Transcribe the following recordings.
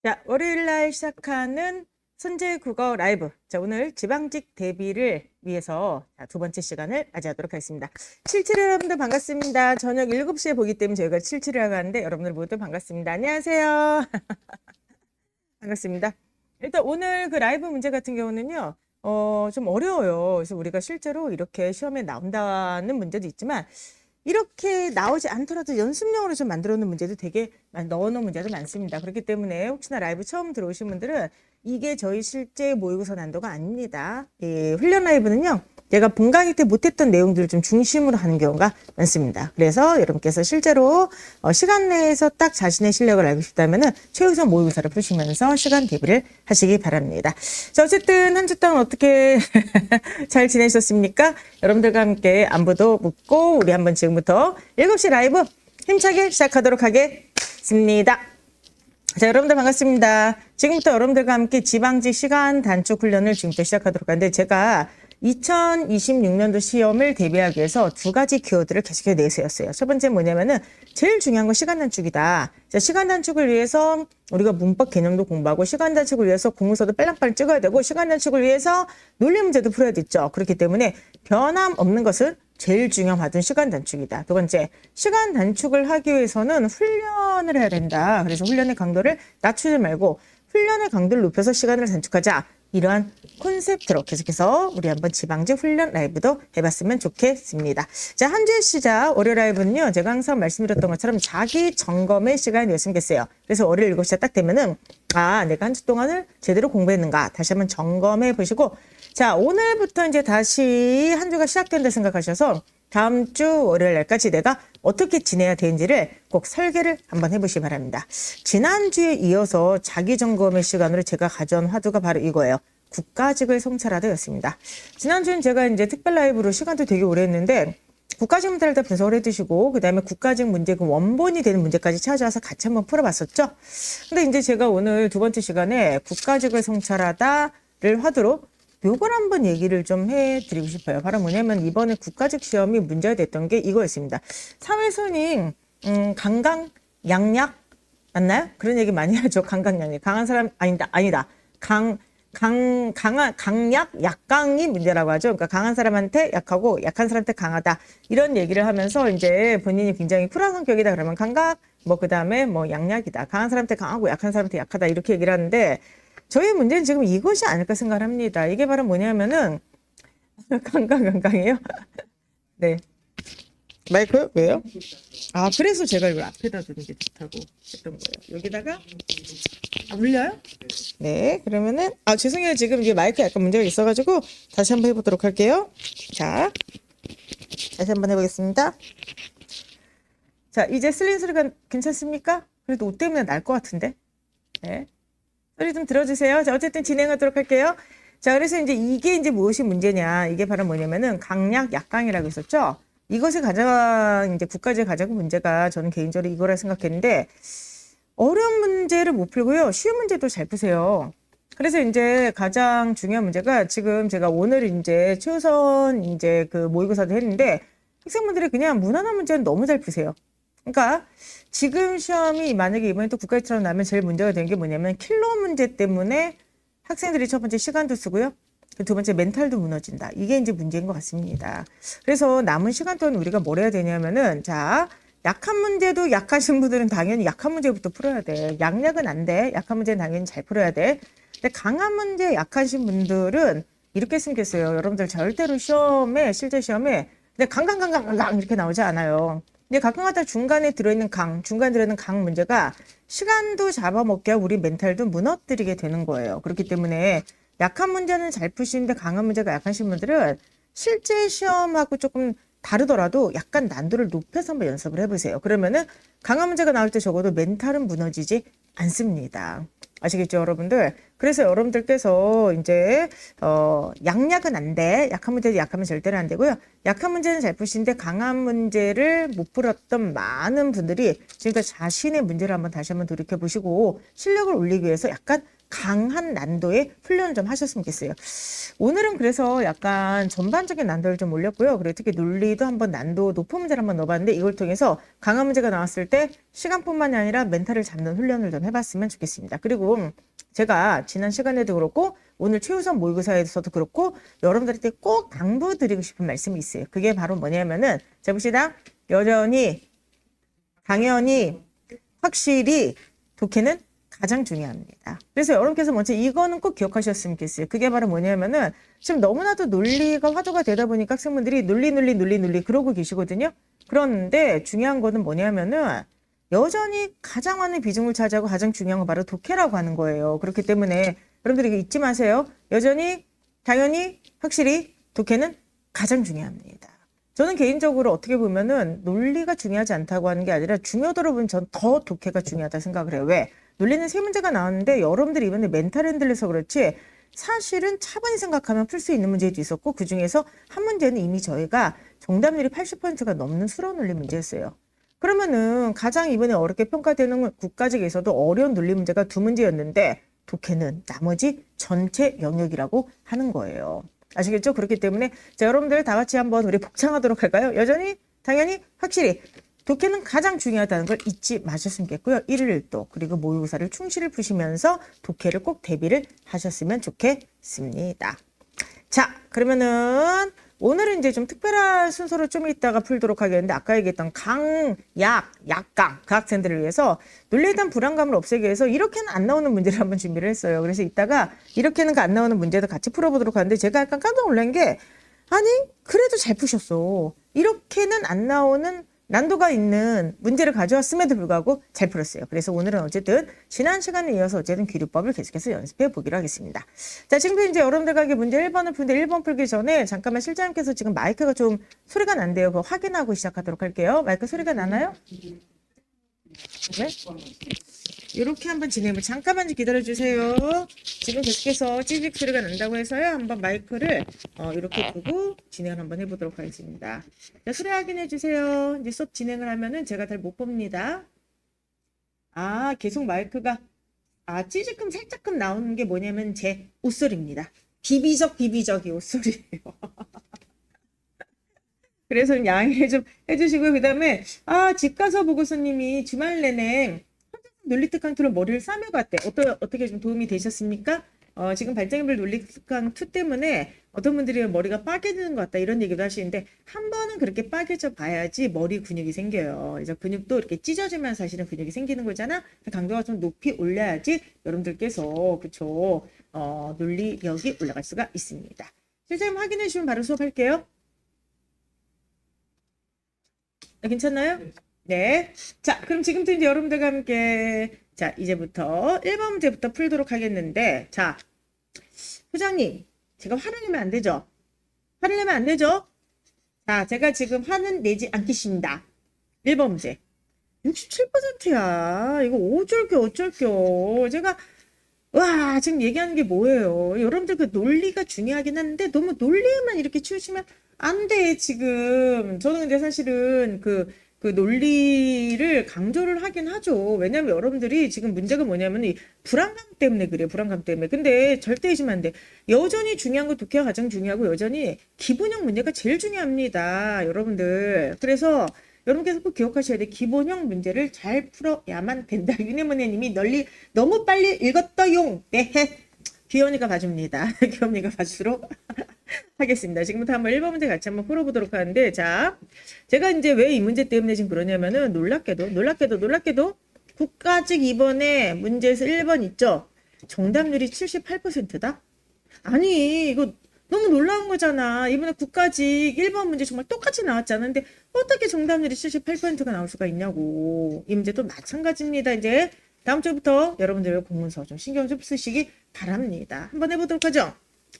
자, 월요일날 시작하는 선제국어 라이브. 자, 오늘 지방직 대비를 위해서 두 번째 시간을 맞이하도록 하겠습니다. 77 여러분들 반갑습니다. 저녁 7시에 보기 때문에 저희가 77이라고 하는데 여러분들 모두 반갑습니다. 안녕하세요. 반갑습니다. 일단 오늘 그 라이브 문제 같은 경우는요, 좀 어려워요. 그래서 우리가 실제로 이렇게 시험에 나온다는 문제도 있지만, 이렇게 나오지 않더라도 연습용으로 좀 만들어 놓은 문제도 되게 넣어놓은 문제도 많습니다. 그렇기 때문에 혹시나 라이브 처음 들어오신 분들은 이게 저희 실제 모의고사 난도가 아닙니다. 예, 훈련 라이브는요, 제가 본 강의 때 못했던 내용들을 좀 중심으로 하는 경우가 많습니다. 그래서 여러분께서 실제로 시간 내에서 딱 자신의 실력을 알고 싶다면은 최우선 모의고사를 푸시면서 시간 대비를 하시기 바랍니다. 자, 어쨌든 한 주 동안 어떻게 잘 지내셨습니까? 여러분들과 함께 안부도 묻고 우리 한번 지금부터 7시 라이브 힘차게 시작하도록 하겠습니다. 자, 여러분들 반갑습니다. 지금부터 여러분들과 함께 지방직 시간 단축 훈련을 지금부터 시작하도록 하는데, 제가 2026년도 시험을 대비하기 위해서 두 가지 키워드를 계속해서 내세웠어요. 첫 번째 뭐냐면은 제일 중요한 건 시간 단축이다. 자, 시간 단축을 위해서 우리가 문법 개념도 공부하고, 시간 단축을 위해서 공문서도 빨랑빨랑 찍어야 되고, 시간 단축을 위해서 논리 문제도 풀어야 되죠. 그렇기 때문에 변함 없는 것은 제일 중요하던 시간 단축이다. 두 번째, 시간 단축을 하기 위해서는 훈련을 해야 된다. 그래서 훈련의 강도를 낮추지 말고 훈련의 강도를 높여서 시간을 단축하자. 이러한 콘셉트로 계속해서 우리 한번 지방직 훈련 라이브도 해봤으면 좋겠습니다. 자, 한 주의 시작 월요 라이브는요, 제가 항상 말씀드렸던 것처럼 자기 점검의 시간이 되었으면 좋겠어요. 그래서 월요일 7시가 딱 되면은, 내가 한 주 동안을 제대로 공부했는가 다시 한번 점검해 보시고, 자, 오늘부터 이제 다시 한 주가 시작된다 생각하셔서 다음 주 월요일 날까지 내가 어떻게 지내야 되는지를 꼭 설계를 한번 해보시기 바랍니다. 지난주에 이어서 자기 점검의 시간으로 제가 가져온 화두가 바로 이거예요. 국가직을 성찰하다였습니다. 지난주엔 제가 이제 특별 라이브로 시간도 되게 오래 했는데, 국가직 문제를 다 분석을 해두시고, 그 다음에 국가직 문제 그 원본이 되는 문제까지 찾아와서 같이 한번 풀어봤었죠. 근데 이제 제가 오늘 두 번째 시간에 국가직을 성찰하다를 화두로 요걸 한번 얘기를 좀 해드리고 싶어요. 바로 뭐냐면, 이번에 국가직 시험이 문제가 됐던 게 이거였습니다. 사회순위, 강강, 양약, 맞나요? 그런 얘기 많이 하죠. 강강, 양약. 강한 사람, 아니다. 강약, 약강이 문제라고 하죠. 그러니까 강한 사람한테 약하고 약한 사람한테 강하다. 이런 얘기를 하면서 이제 본인이 굉장히 쿨한 성격이다 그러면 강각, 그 다음에 양약이다. 강한 사람한테 강하고 약한 사람한테 약하다. 이렇게 얘기를 하는데, 저희 문제는 지금 이것이 아닐까 생각합니다. 이게 바로 뭐냐면은, 강강이에요? 네. 마이크? 왜요? 그래서 제가 이걸 앞에다 두는 게 좋다고 했던 거예요. 여기다가, 울려요? 네, 그러면은, 죄송해요. 지금 이게 마이크 약간 문제가 있어가지고, 다시 한번 해보도록 할게요. 자, 다시 한번 해보겠습니다. 자, 이제 쓸린 소리가 괜찮습니까? 그래도 옷 때문에 날 것 같은데? 네. 소리 좀 들어주세요. 자, 어쨌든 진행하도록 할게요. 자, 그래서 이게 무엇이 문제냐. 이게 바로 뭐냐면은 강약, 약강이라고 했었죠. 이것이 가장 국가제 가장 문제가, 저는 개인적으로 이거라 생각했는데, 어려운 문제를 못 풀고요, 쉬운 문제도 잘 푸세요. 그래서 가장 중요한 문제가, 지금 제가 오늘 최우선 그 모의고사도 했는데, 학생분들이 그냥 무난한 문제는 너무 잘 푸세요. 그러니까 지금 시험이 만약에 이번에 또 국가시처럼 나면 제일 문제가 되는 게 뭐냐면, 킬러 문제 때문에 학생들이 첫 번째 시간도 쓰고요, 두 번째 멘탈도 무너진다. 이게 문제인 것 같습니다. 그래서 남은 시간 동안 우리가 뭘 해야 되냐면은, 자, 약한 문제도 약하신 분들은 당연히 약한 문제부터 풀어야 돼. 양약은 안 돼. 약한 문제는 당연히 잘 풀어야 돼. 근데 강한 문제 약하신 분들은 이렇게 했으면 좋겠어요. 여러분들 절대로 시험에, 실제 시험에 근데 강강 이렇게 나오지 않아요. 근데 가끔가다 중간에 들어있는 강 문제가 시간도 잡아먹게 하고 우리 멘탈도 무너뜨리게 되는 거예요. 그렇기 때문에 약한 문제는 잘 푸시는데 강한 문제가 약하신 분들은 실제 시험하고 조금 다르더라도 약간 난도를 높여서 한번 연습을 해보세요. 그러면은 강한 문제가 나올 때 적어도 멘탈은 무너지지 않습니다. 아시겠죠, 여러분들? 그래서 여러분들께서 양약은 안 돼. 약한 문제도 약하면 절대로 안 되고요. 약한 문제는 잘 푸시는데 강한 문제를 못 풀었던 많은 분들이 지금까지 자신의 문제를 다시 한번 돌이켜 보시고 실력을 올리기 위해서 약간 강한 난도의 훈련을 좀 하셨으면 좋겠어요. 오늘은 그래서 약간 전반적인 난도를 좀 올렸고요. 그리고 특히 논리도 한번 난도 높은 문제를 한번 넣어봤는데 이걸 통해서 강한 문제가 나왔을 때 시간뿐만이 아니라 멘탈을 잡는 훈련을 좀 해봤으면 좋겠습니다. 그리고 제가 지난 시간에도 그렇고 오늘 최우선 모의고사에서도 그렇고 여러분들한테 꼭 당부드리고 싶은 말씀이 있어요. 그게 바로 뭐냐면은 자 봅시다. 여전히 당연히 확실히 독해는 가장 중요합니다. 그래서 여러분께서 먼저 이거는 꼭 기억하셨으면 좋겠어요. 그게 바로 뭐냐면은 지금 너무나도 논리가 화두가 되다 보니까 학생분들이 논리 그러고 계시거든요. 그런데 중요한 거는 뭐냐면은 여전히 가장 많은 비중을 차지하고 가장 중요한 건 바로 독해라고 하는 거예요. 그렇기 때문에 여러분들이 이거 잊지 마세요. 여전히 당연히 확실히 독해는 가장 중요합니다. 저는 개인적으로 어떻게 보면은 논리가 중요하지 않다고 하는 게 아니라 중요도로 보면 전 더 독해가 중요하다 생각을 해요. 왜? 논리는 세 문제가 나왔는데 여러분들이 이번에 멘탈 핸들려서 그렇지 사실은 차분히 생각하면 풀 수 있는 문제도 있었고 그중에서 한 문제는 이미 저희가 정답률이 80%가 넘는 수로 논리 문제였어요. 그러면은 가장 이번에 어렵게 평가되는 국가직에서도 어려운 논리 문제가 두 문제였는데 독해는 나머지 전체 영역이라고 하는 거예요. 아시겠죠? 그렇기 때문에 자, 여러분들 다 같이 한번 우리 복창하도록 할까요? 여전히 당연히 확실히 독해는 가장 중요하다는 걸 잊지 마셨으면 좋겠고요. 1일 1도 그리고 모의고사를 충실히 푸시면서 독해를 꼭 대비를 하셨으면 좋겠습니다. 자 그러면은 오늘은 이제 좀 특별한 순서로 좀 이따가 풀도록 하겠는데 아까 얘기했던 약강 그 학생들을 위해서 논리에 대한 불안감을 없애기 위해서 이렇게는 안 나오는 문제를 한번 준비를 했어요. 그래서 이따가 이렇게는 안 나오는 문제도 같이 풀어보도록 하는데 제가 약간 깜짝 놀란 게 아니 그래도 잘 푸셨어. 이렇게는 안 나오는 난도가 있는 문제를 가져왔음에도 불구하고 잘 풀었어요. 그래서 오늘은 어쨌든 지난 시간에 이어서 어쨌든 기류법을 계속해서 연습해 보기로 하겠습니다. 자, 지금도 이제 여러분들과 문제 1번을 푸는데 1번 풀기 전에 잠깐만 실장님께서 지금 마이크가 좀 소리가 난대요. 그거 확인하고 시작하도록 할게요. 마이크 소리가 나나요? 네? 이렇게 한번 진행을 잠깐만 기다려 주세요. 지금 계속해서 찌직 소리가 난다고 해서요. 한번 마이크를 이렇게 두고 진행을 한번 해보도록 하겠습니다. 자, 소리 확인해 주세요. 이제 수업 진행을 하면은 제가 잘 못 봅니다. 아, 계속 마이크가 찌직끔 살짝끔 나오는 게 뭐냐면 제 옷소리입니다. 비비적이 옷소리예요. 그래서 좀 양해 좀 해주시고요. 그 다음에 집 가서 보고서님이 주말 내내 논리특 강투로 머리를 싸며 갔대. 어떻게 좀 도움이 되셨습니까? 지금 발장애물 논리특 강투 때문에 어떤 분들이 머리가 빠개지는 것 같다 이런 얘기도 하시는데 한 번은 그렇게 빠개져 봐야지 머리 근육이 생겨요. 이제 근육도 이렇게 찢어지면 사실은 근육이 생기는 거잖아. 강도가 좀 높이 올려야지 여러분들께서 그쵸 논리력이 올라갈 수가 있습니다. 실장님 확인해 주시면 바로 수업할게요. 괜찮나요? 네. 자, 그럼 지금부터 이제 여러분들과 함께 자, 이제부터 1번 문제부터 풀도록 하겠는데 자, 소장님, 제가 화를 내면 안 되죠? 화를 내면 안 되죠? 자, 제가 지금 화는 내지 않겠습니다. 1번 문제. 67%야. 이거 어쩔겨. 제가 와, 지금 얘기하는 게 뭐예요? 여러분들 그 논리가 중요하긴 한데 너무 논리에만 이렇게 치우치면 안 돼, 지금. 저는 근데 사실은 그 논리를 강조를 하긴 하죠. 왜냐면 여러분들이 지금 문제가 뭐냐면 이 불안감 때문에 그래요. 불안감 때문에. 근데 절대 잊으면 안 돼. 여전히 중요한 건 독해가 가장 중요하고 여전히 기본형 문제가 제일 중요합니다. 여러분들. 그래서 여러분께서 꼭 기억하셔야 돼. 기본형 문제를 잘 풀어야만 된다. 윤혜문혜님이 너무 빨리 읽었어용. 네. 귀여우니까 봐줍니다. 귀여우니까 봐주도록 하겠습니다. 지금부터 한번 1번 문제 같이 한번 풀어보도록 하는데 자, 제가 이제 왜 이 문제 때문에 지금 그러냐면은 놀랍게도 국가직 2번에 문제에서 1번 있죠? 정답률이 78%다? 아니 이거 너무 놀라운 거잖아. 이번에 국가직 1번 문제 정말 똑같이 나왔잖아. 근데 어떻게 정답률이 78%가 나올 수가 있냐고. 이 문제도 마찬가지입니다. 이제 다음 주부터 여러분들 공문서 좀 신경 좀 쓰시기 바랍니다. 한번 해보도록 하죠.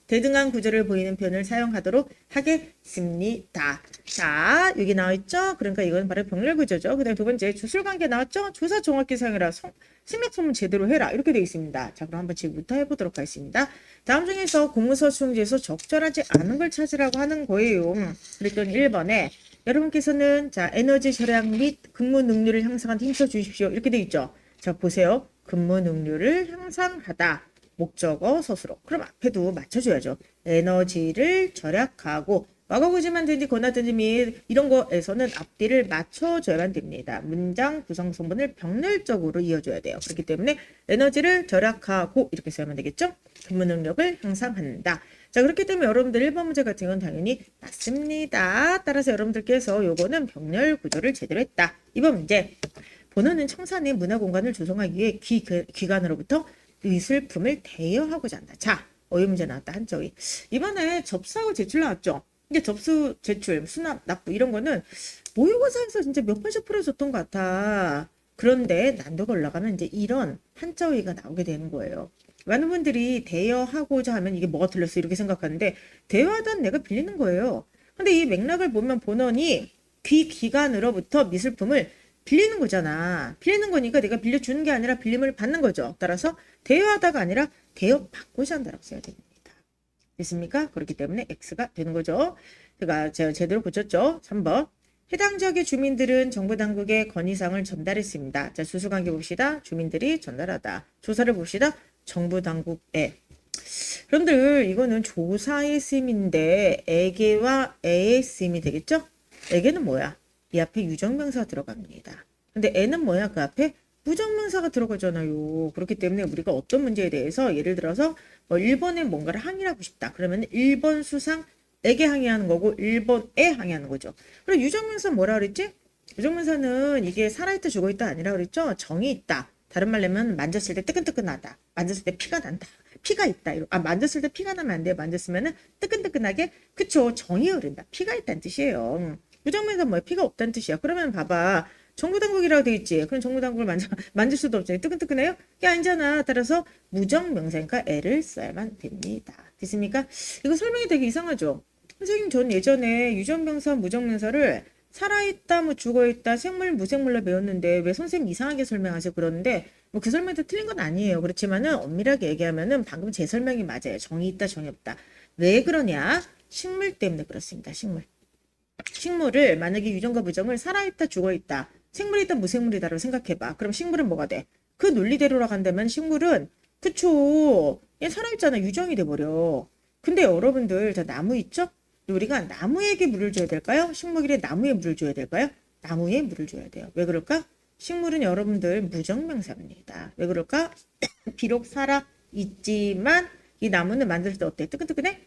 대등한 구조를 보이는 표현을 사용하도록 하겠습니다. 자, 여기 나와있죠? 그러니까 이건 바로 병렬 구조죠. 그 다음에 두 번째 주술관계 나왔죠? 조사 정확히 사용해라. 생략소문 제대로 해라. 이렇게 되어 있습니다. 자, 그럼 한번 지금부터 해보도록 하겠습니다. 다음 중에서 공문서 수용지에서 적절하지 않은 걸 찾으라고 하는 거예요. 그랬더니 1번에 여러분께서는 자 에너지 절약 및 근무 능률을 향상하는 힘써 주십시오. 이렇게 되어 있죠. 자, 보세요. 근무 능률을 향상하다. 목적어 서술어. 그럼 앞에도 맞춰줘야죠. 에너지를 절약하고 과거구지만 되지 거나든지 미 이런 거에서는 앞뒤를 맞춰줘야만 됩니다. 문장 구성 성분을 병렬적으로 이어줘야 돼요. 그렇기 때문에 에너지를 절약하고 이렇게 써야만 되겠죠? 근무 능력을 향상한다. 자, 그렇기 때문에 여러분들 1번 문제 같은 건 당연히 맞습니다. 따라서 여러분들께서 요거는 병렬 구조를 제대로 했다. 2번 문제. 본원은 청산의 문화공간을 조성하기 위해 기관으로부터 미술품을 대여하고자 한다. 자, 어휘 문제 나왔다. 한쪽이. 이번에 접수하고 제출 나왔죠. 근데 접수, 제출, 수납, 납부 이런 거는 모의고사에서 진짜 몇 번씩 풀어줬던 것 같아. 그런데 난도가 올라가면 이제 이런 한자어휘가 나오게 되는 거예요. 많은 분들이 대여하고자 하면 이게 뭐가 틀렸어 이렇게 생각하는데 대여하던 내가 빌리는 거예요. 근데 이 맥락을 보면 본원이 기관으로부터 미술품을 빌리는 거잖아. 빌리는 거니까 내가 빌려주는 게 아니라 빌림을 받는 거죠. 따라서 대여하다가 아니라 대여받고자 한다라고 써야 됩니다. 됐습니까? 그렇기 때문에 X가 되는 거죠. 제가 제대로 고쳤죠. 3번. 해당 지역의 주민들은 정부 당국에 건의사항을 전달했습니다. 자, 수수관계 봅시다. 주민들이 전달하다. 조사를 봅시다. 정부 당국에. 여러분들 이거는 조사의 쓰임인데 에게와 에의 쓰임이 되겠죠? 에게는 뭐야? 이 앞에 유정명사가 들어갑니다. 근데 에는 뭐야? 그 앞에 부정명사가 들어가잖아요. 그렇기 때문에 우리가 어떤 문제에 대해서 예를 들어서 1번에 뭔가를 항의하고 싶다. 그러면 1번 수상에게 항의하는 거고 1번에 항의하는 거죠. 그리고 유정명사 뭐라 그랬지? 유정명사는 이게 살아있다 죽어있다 아니라 그랬죠? 정이 있다. 다른 말로 하면 만졌을 때 뜨끈뜨끈하다. 만졌을 때 피가 난다. 피가 있다. 만졌을 때 피가 나면 안 돼요. 만졌으면은 뜨끈뜨끈하게. 그쵸. 정이 흐른다. 피가 있다는 뜻이에요. 유정명사 뭐야? 피가 없다는 뜻이야. 그러면 봐봐. 정부당국이라고 돼 있지. 그럼 정부당국을 만질 수도 없잖아요. 뜨끈뜨끈해요? 이게 아니잖아. 따라서 무정명사니까 애를 써야만 됩니다. 됐습니까? 이거 설명이 되게 이상하죠? 선생님, 전 예전에 유전명사, 무정명사를 살아있다, 뭐 죽어있다, 생물, 무생물로 배웠는데 왜 선생님 이상하게 설명하세요? 그러는데 뭐 그 설명도 틀린 건 아니에요. 그렇지만은 엄밀하게 얘기하면은 방금 제 설명이 맞아요. 정이 있다, 정이 없다. 왜 그러냐? 식물 때문에 그렇습니다. 식물. 식물을 만약에 유전과 부정을 살아있다, 죽어있다, 생물이다, 무생물이다라고 생각해봐. 그럼 식물은 뭐가 돼? 그 논리대로로 간다면 식물은 그쵸. 얘 살아있잖아. 유정이 돼버려. 근데 여러분들 자 나무 있죠? 우리가 나무에게 물을 줘야 될까요? 식물에 나무에 물을 줘야 될까요? 나무에 물을 줘야 돼요. 왜 그럴까? 식물은 여러분들 무정명사입니다. 왜 그럴까? 비록 살아있지만 이 나무는 만들 때 어때? 뜨끈뜨끈해?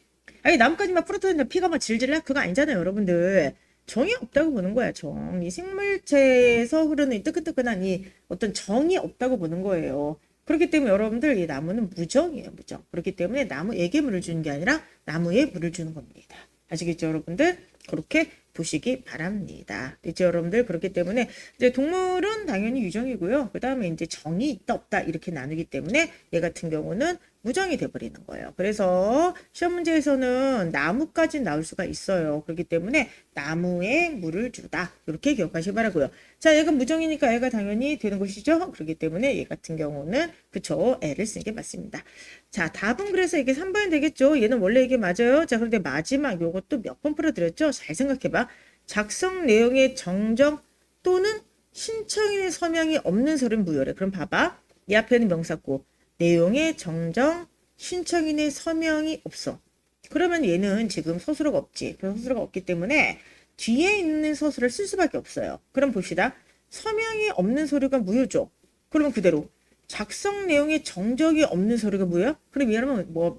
아니 나뭇가지만 부러뜨리면 피가 막 질질 나? 그거 아니잖아요 여러분들. 정이 없다고 보는 거야 정. 이 생물체에서 흐르는 이 뜨끈뜨끈한 이 어떤 정이 없다고 보는 거예요. 그렇기 때문에 여러분들 이 나무는 무정이에요 무정. 그렇기 때문에 나무에게 물을 주는 게 아니라 나무에 물을 주는 겁니다. 아시겠죠 여러분들? 그렇게 보시기 바랍니다. 됐죠 여러분들? 그렇기 때문에 이제 동물은 당연히 유정이고요. 그 다음에 이제 정이 있다 없다 이렇게 나누기 때문에 얘 같은 경우는 무정이 돼버리는 거예요. 그래서 시험 문제에서는 나무까지 나올 수가 있어요. 그렇기 때문에 나무에 물을 주다 이렇게 기억하시기 바라고요. 자, 얘가 무정이니까 얘가 당연히 되는 것이죠. 그렇기 때문에 얘 같은 경우는 그쵸 애를 쓰는 게 맞습니다. 자, 답은 그래서 이게 3번이 되겠죠. 얘는 원래 이게 맞아요. 자, 그런데 마지막 요것도 몇 번 풀어드렸죠. 잘 생각해봐. 작성 내용의 정정 또는 신청인의 서명이 없는 서류는 무효래. 그럼 봐봐. 이 앞에는 명사고 내용의 정정, 신청인의 서명이 없어. 그러면 얘는 지금 서술어가 없지. 그래서 서술어가 없기 때문에 뒤에 있는 서술을 쓸 수밖에 없어요. 그럼 봅시다. 서명이 없는 서류가 무효죠. 그러면 그대로 작성 내용의 정적이 없는 서류가 무효야? 그럼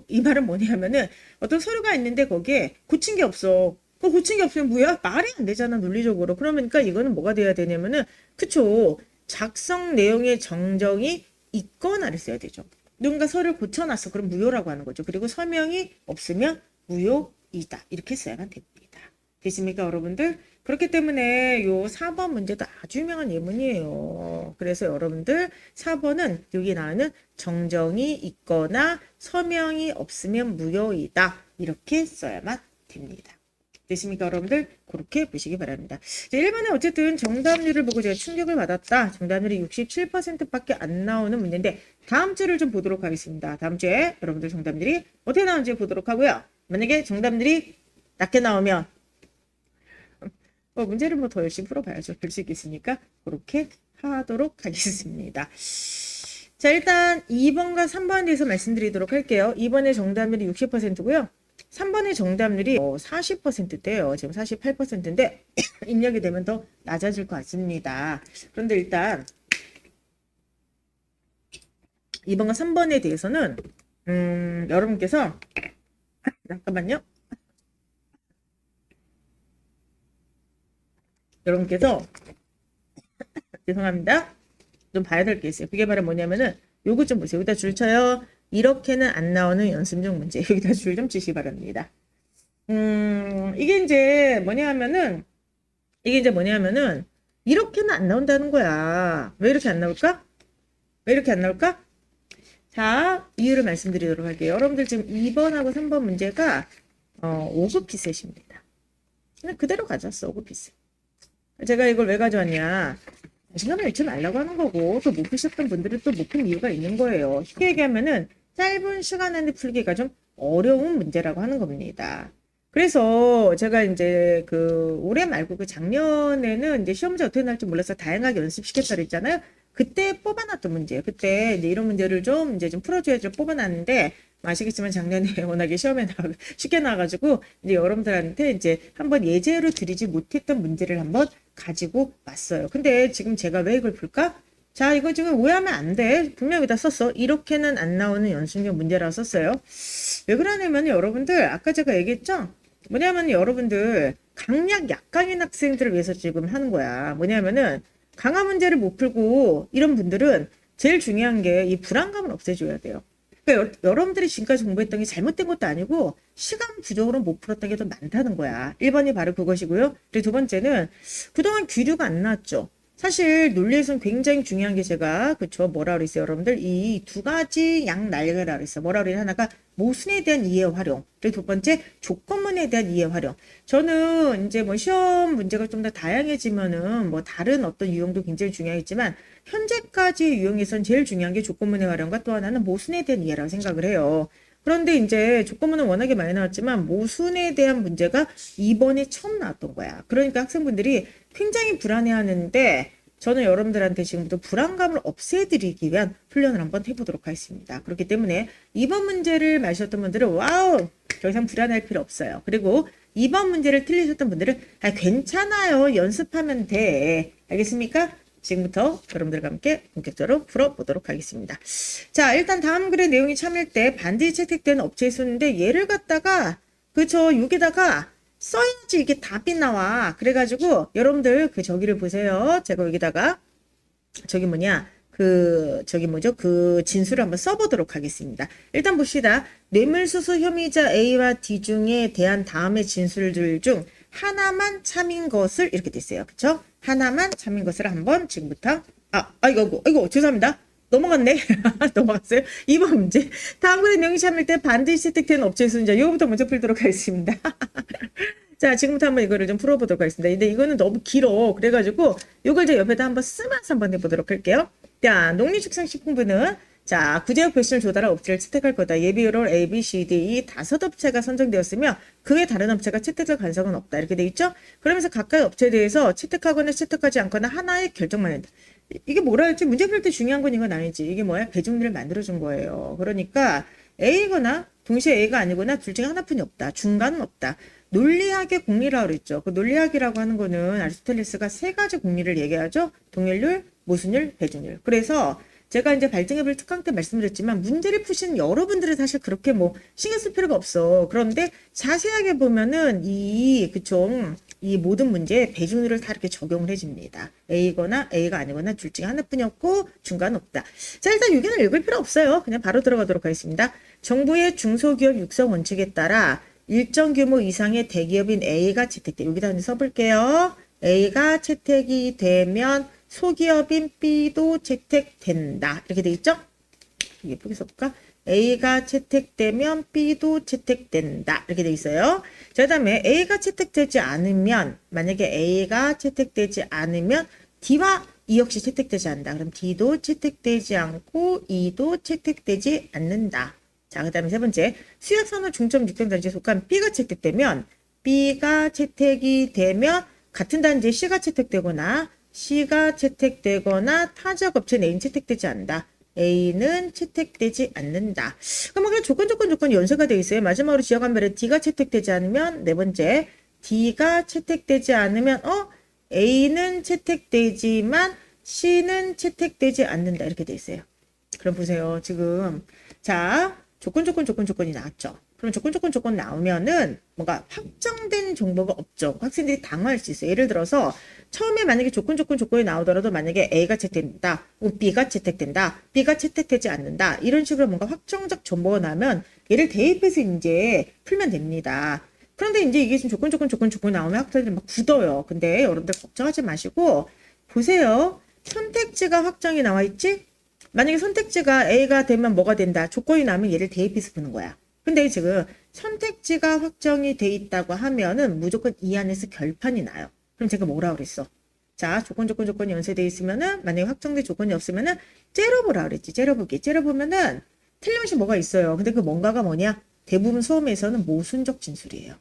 이 말은 뭐냐면은 어떤 서류가 있는데 거기에 고친 게 없어. 그 고친 게 없으면 무효야? 말이 안 되잖아 논리적으로. 그러니까 이거는 뭐가 돼야 되냐면은 그쵸. 작성 내용의 정정이 있거나를 써야 되죠. 누군가 서류를 고쳐놨어. 그럼 무효라고 하는 거죠. 그리고 서명이 없으면 무효이다. 이렇게 써야만 됩니다. 됐습니까 여러분들? 그렇기 때문에 요 4번 문제도 아주 유명한 예문이에요. 그래서 여러분들 4번은 여기 나오는 정정이 있거나 서명이 없으면 무효이다. 이렇게 써야만 됩니다. 됐습니까 여러분들? 그렇게 보시기 바랍니다. 1번에 어쨌든 정답률을 보고 제가 충격을 받았다. 정답률이 67%밖에 안 나오는 문제인데 다음 주를 좀 보도록 하겠습니다. 다음 주에 여러분들 정답률이 어떻게 나오는지 보도록 하고요. 만약에 정답률이 낮게 나오면 문제를 뭐 더 열심히 풀어봐야죠. 별 수 있겠습니까? 그렇게 하도록 하겠습니다. 자, 일단 2번과 3번에 대해서 말씀드리도록 할게요. 2번의 정답률이 60%고요. 3번의 정답률이 40%대요. 지금 48%인데 입력이 되면 더 낮아질 것 같습니다. 그런데 일단 2번과 3번에 대해서는 여러분께서 잠깐만요. 여러분께서 죄송합니다. 좀 봐야 될 게 있어요. 그게 바로 뭐냐면은 요거 좀 보세요. 여기다 줄 쳐요. 이렇게는 안 나오는 연습용 문제. 여기다 줄 좀 치시기 바랍니다. 이게 이제 뭐냐면은 이렇게는 안 나온다는 거야. 왜 이렇게 안 나올까? 왜 이렇게 안 나올까? 자, 이유를 말씀드리도록 할게요. 여러분들 지금 2번하고 3번 문제가 5급 피셋입니다. 그냥 그대로 가져왔어. 5급 피셋. 제가 이걸 왜 가져왔냐? 자신감을 잃지 말라고 하는 거고, 또 못 푸셨던 분들은 또 못 푼 이유가 있는 거예요. 쉽게 얘기하면은 짧은 시간 안에 풀기가 좀 어려운 문제라고 하는 겁니다. 그래서 제가 이제 올해 말고 작년에는 이제 시험 문제 어떻게 나올지 몰라서 다양하게 연습시켰다 그랬잖아요. 그때 뽑아놨던 문제예요. 그때 이제 이런 문제를 좀 풀어줘야지 뽑아놨는데, 아시겠지만 작년에 워낙에 시험에 쉽게 나와가지고 이제 여러분들한테 이제 한번 예제로 드리지 못했던 문제를 한번 가지고 왔어요. 근데 지금 제가 왜 이걸 풀까? 자, 이거 지금 오해하면 안 돼. 분명히 다 썼어. 이렇게는 안 나오는 연습용 문제라고 썼어요. 왜 그러냐면 여러분들 아까 제가 얘기했죠? 뭐냐면 여러분들 강약 약강인 학생들을 위해서 지금 하는 거야. 뭐냐면은 강화 문제를 못 풀고 이런 분들은 제일 중요한 게 이 불안감을 없애줘야 돼요. 그러니까 여러분들이 지금까지 공부했던 게 잘못된 것도 아니고 시간 부족으로 못 풀었던 게 더 많다는 거야. 1번이 바로 그것이고요. 그리고 두 번째는 그동안 귀류가 안 나왔죠. 사실 논리에서는 굉장히 중요한 게 제가 뭐라 그랬어요 여러분들? 이 두 가지 양 날개라 그랬어요. 뭐라 그랬어요? 하나가 모순에 대한 이해 활용, 그리고 두 번째 조건문에 대한 이해 활용. 저는 이제 시험 문제가 좀 더 다양해지면은 다른 어떤 유형도 굉장히 중요하겠지만 현재까지 유형에선 제일 중요한 게 조건문의 활용과 또 하나는 모순에 대한 이해라고 생각을 해요. 그런데 이제 조건문은 워낙에 많이 나왔지만 모순에 대한 문제가 이번에 처음 나왔던 거야. 그러니까 학생분들이 굉장히 불안해하는데 저는 여러분들한테 지금부터 불안감을 없애드리기 위한 훈련을 한번 해보도록 하겠습니다. 그렇기 때문에 이번 문제를 마셨던 분들은 와우! 더 이상 불안할 필요 없어요. 그리고 이번 문제를 틀리셨던 분들은 괜찮아요. 연습하면 돼. 알겠습니까? 지금부터 여러분들과 함께 본격적으로 풀어보도록 하겠습니다. 자, 일단 다음 글의 내용이 참일 때 반드시 채택되는 업체의 수인데 얘를 갖다가 여기다가 써야지 이게 답이 나와. 그래가지고 여러분들 저기를 보세요. 제가 여기다가 진술을 한번 써보도록 하겠습니다. 일단 봅시다. 뇌물수수 혐의자 A와 D 중에 대한 다음의 진술들 중 하나만 참인 것을 이렇게 돼 있어요. 그쵸? 하나만 참인 것을 한번 지금부터 아이고 죄송합니다. 넘어갔네. 넘어갔어요. 2번 문제. 다음 글의 내용이 참일 때 반드시 채택되는 업체의 수인자. 이거부터 먼저 풀도록 하겠습니다. 자, 지금부터 한번 이거를 좀 풀어보도록 하겠습니다. 근데 이거는 너무 길어. 그래가지고 이걸 제 옆에다 한번 쓰면서 한번 해보도록 할게요. 자, 농림축산식품부는 자, 구제역 배수를 조달할 업체를 채택할 거다. 예비율을 A, B, C, D, E 5업체가 선정되었으며 그 외 다른 업체가 채택할 가능성은 없다. 이렇게 돼 있죠? 그러면서 각각 업체에 대해서 채택하거나 채택하지 않거나 하나의 결정만 한다. 이게 뭐라 했지? 문제 풀 때 중요한 건 이건 아니지. 이게 뭐야? 배중률을 만들어준 거예요. 그러니까 A거나 동시에 A가 아니거나 둘 중에 하나뿐이 없다. 중간은 없다. 논리학의 공리라고 그랬죠. 그 논리학이라고 하는 거는 아리스토텔레스가 세 가지 공리를 얘기하죠. 동일률, 모순율, 배중률. 그래서 제가 이제 발등해볼 특강 때 말씀드렸지만 문제를 푸시는 여러분들은 사실 그렇게 신경 쓸 필요가 없어. 그런데 자세하게 보면은 이 모든 문제에 배중률을 다 이렇게 적용을 해줍니다. A거나 A가 아니거나 둘 중에 하나뿐이 없고 중간은 없다. 자, 일단 여기는 읽을 필요 없어요. 그냥 바로 들어가도록 하겠습니다. 정부의 중소기업 육성 원칙에 따라 일정 규모 이상의 대기업인 A가 채택돼. 여기다 한번 써볼게요. A가 채택이 되면 소기업인 B도 채택된다. 이렇게 돼 있죠? 예쁘게 써볼까? A가 채택되면 B도 채택된다. 이렇게 돼 있어요. 자, 그다음에 A가 채택되지 않으면 만약에 A가 채택되지 않으면 D와 E 역시 채택되지 않는다. 그럼 D도 채택되지 않고 E도 채택되지 않는다. 자, 그 다음에 세 번째, 수약산업 중점 육경 단지에 속한 B가 채택되면 B가 채택이 되면 같은 단지에 C가 채택되거나 타지역 업체 내인 채택되지 않는다. A는 채택되지 않는다. 그럼 그냥 조건 연쇄가 되어 있어요. 마지막으로 지어간 별에 D가 채택되지 않으면 네 번째 D가 채택되지 않으면 A는 채택되지만 C는 채택되지 않는다. 이렇게 되어 있어요. 그럼 보세요. 지금 자 조건이 나왔죠. 그럼 조건 나오면은 뭔가 확정된 정보가 없죠. 학생들이 당황할 수 있어요. 예를 들어서 처음에 만약에 조건이 나오더라도 만약에 A가 채택된다, B가 채택된다, B가 채택되지 않는다 이런 식으로 뭔가 확정적 정보가 나면 얘를 대입해서 이제 풀면 됩니다. 그런데 이제 이게 지금 조건이 나오면 학생들이 막 굳어요. 근데 여러분들 걱정하지 마시고 보세요. 선택지가 확정이 나와 있지? 만약에 선택지가 A가 되면 뭐가 된다? 조건이 나오면 얘를 대입해서 푸는 거야. 근데 지금 선택지가 확정이 돼 있다고 하면은 무조건 이 안에서 결판이 나요. 그럼 제가 뭐라 그랬어? 자, 조건이 연쇄돼 있으면은 만약에 확정된 조건이 없으면은 째려보라 그랬지. 째려보면은 틀림없이 뭐가 있어요. 근데 그 뭔가가 뭐냐? 대부분 수험에서는 모순적 진술이에요.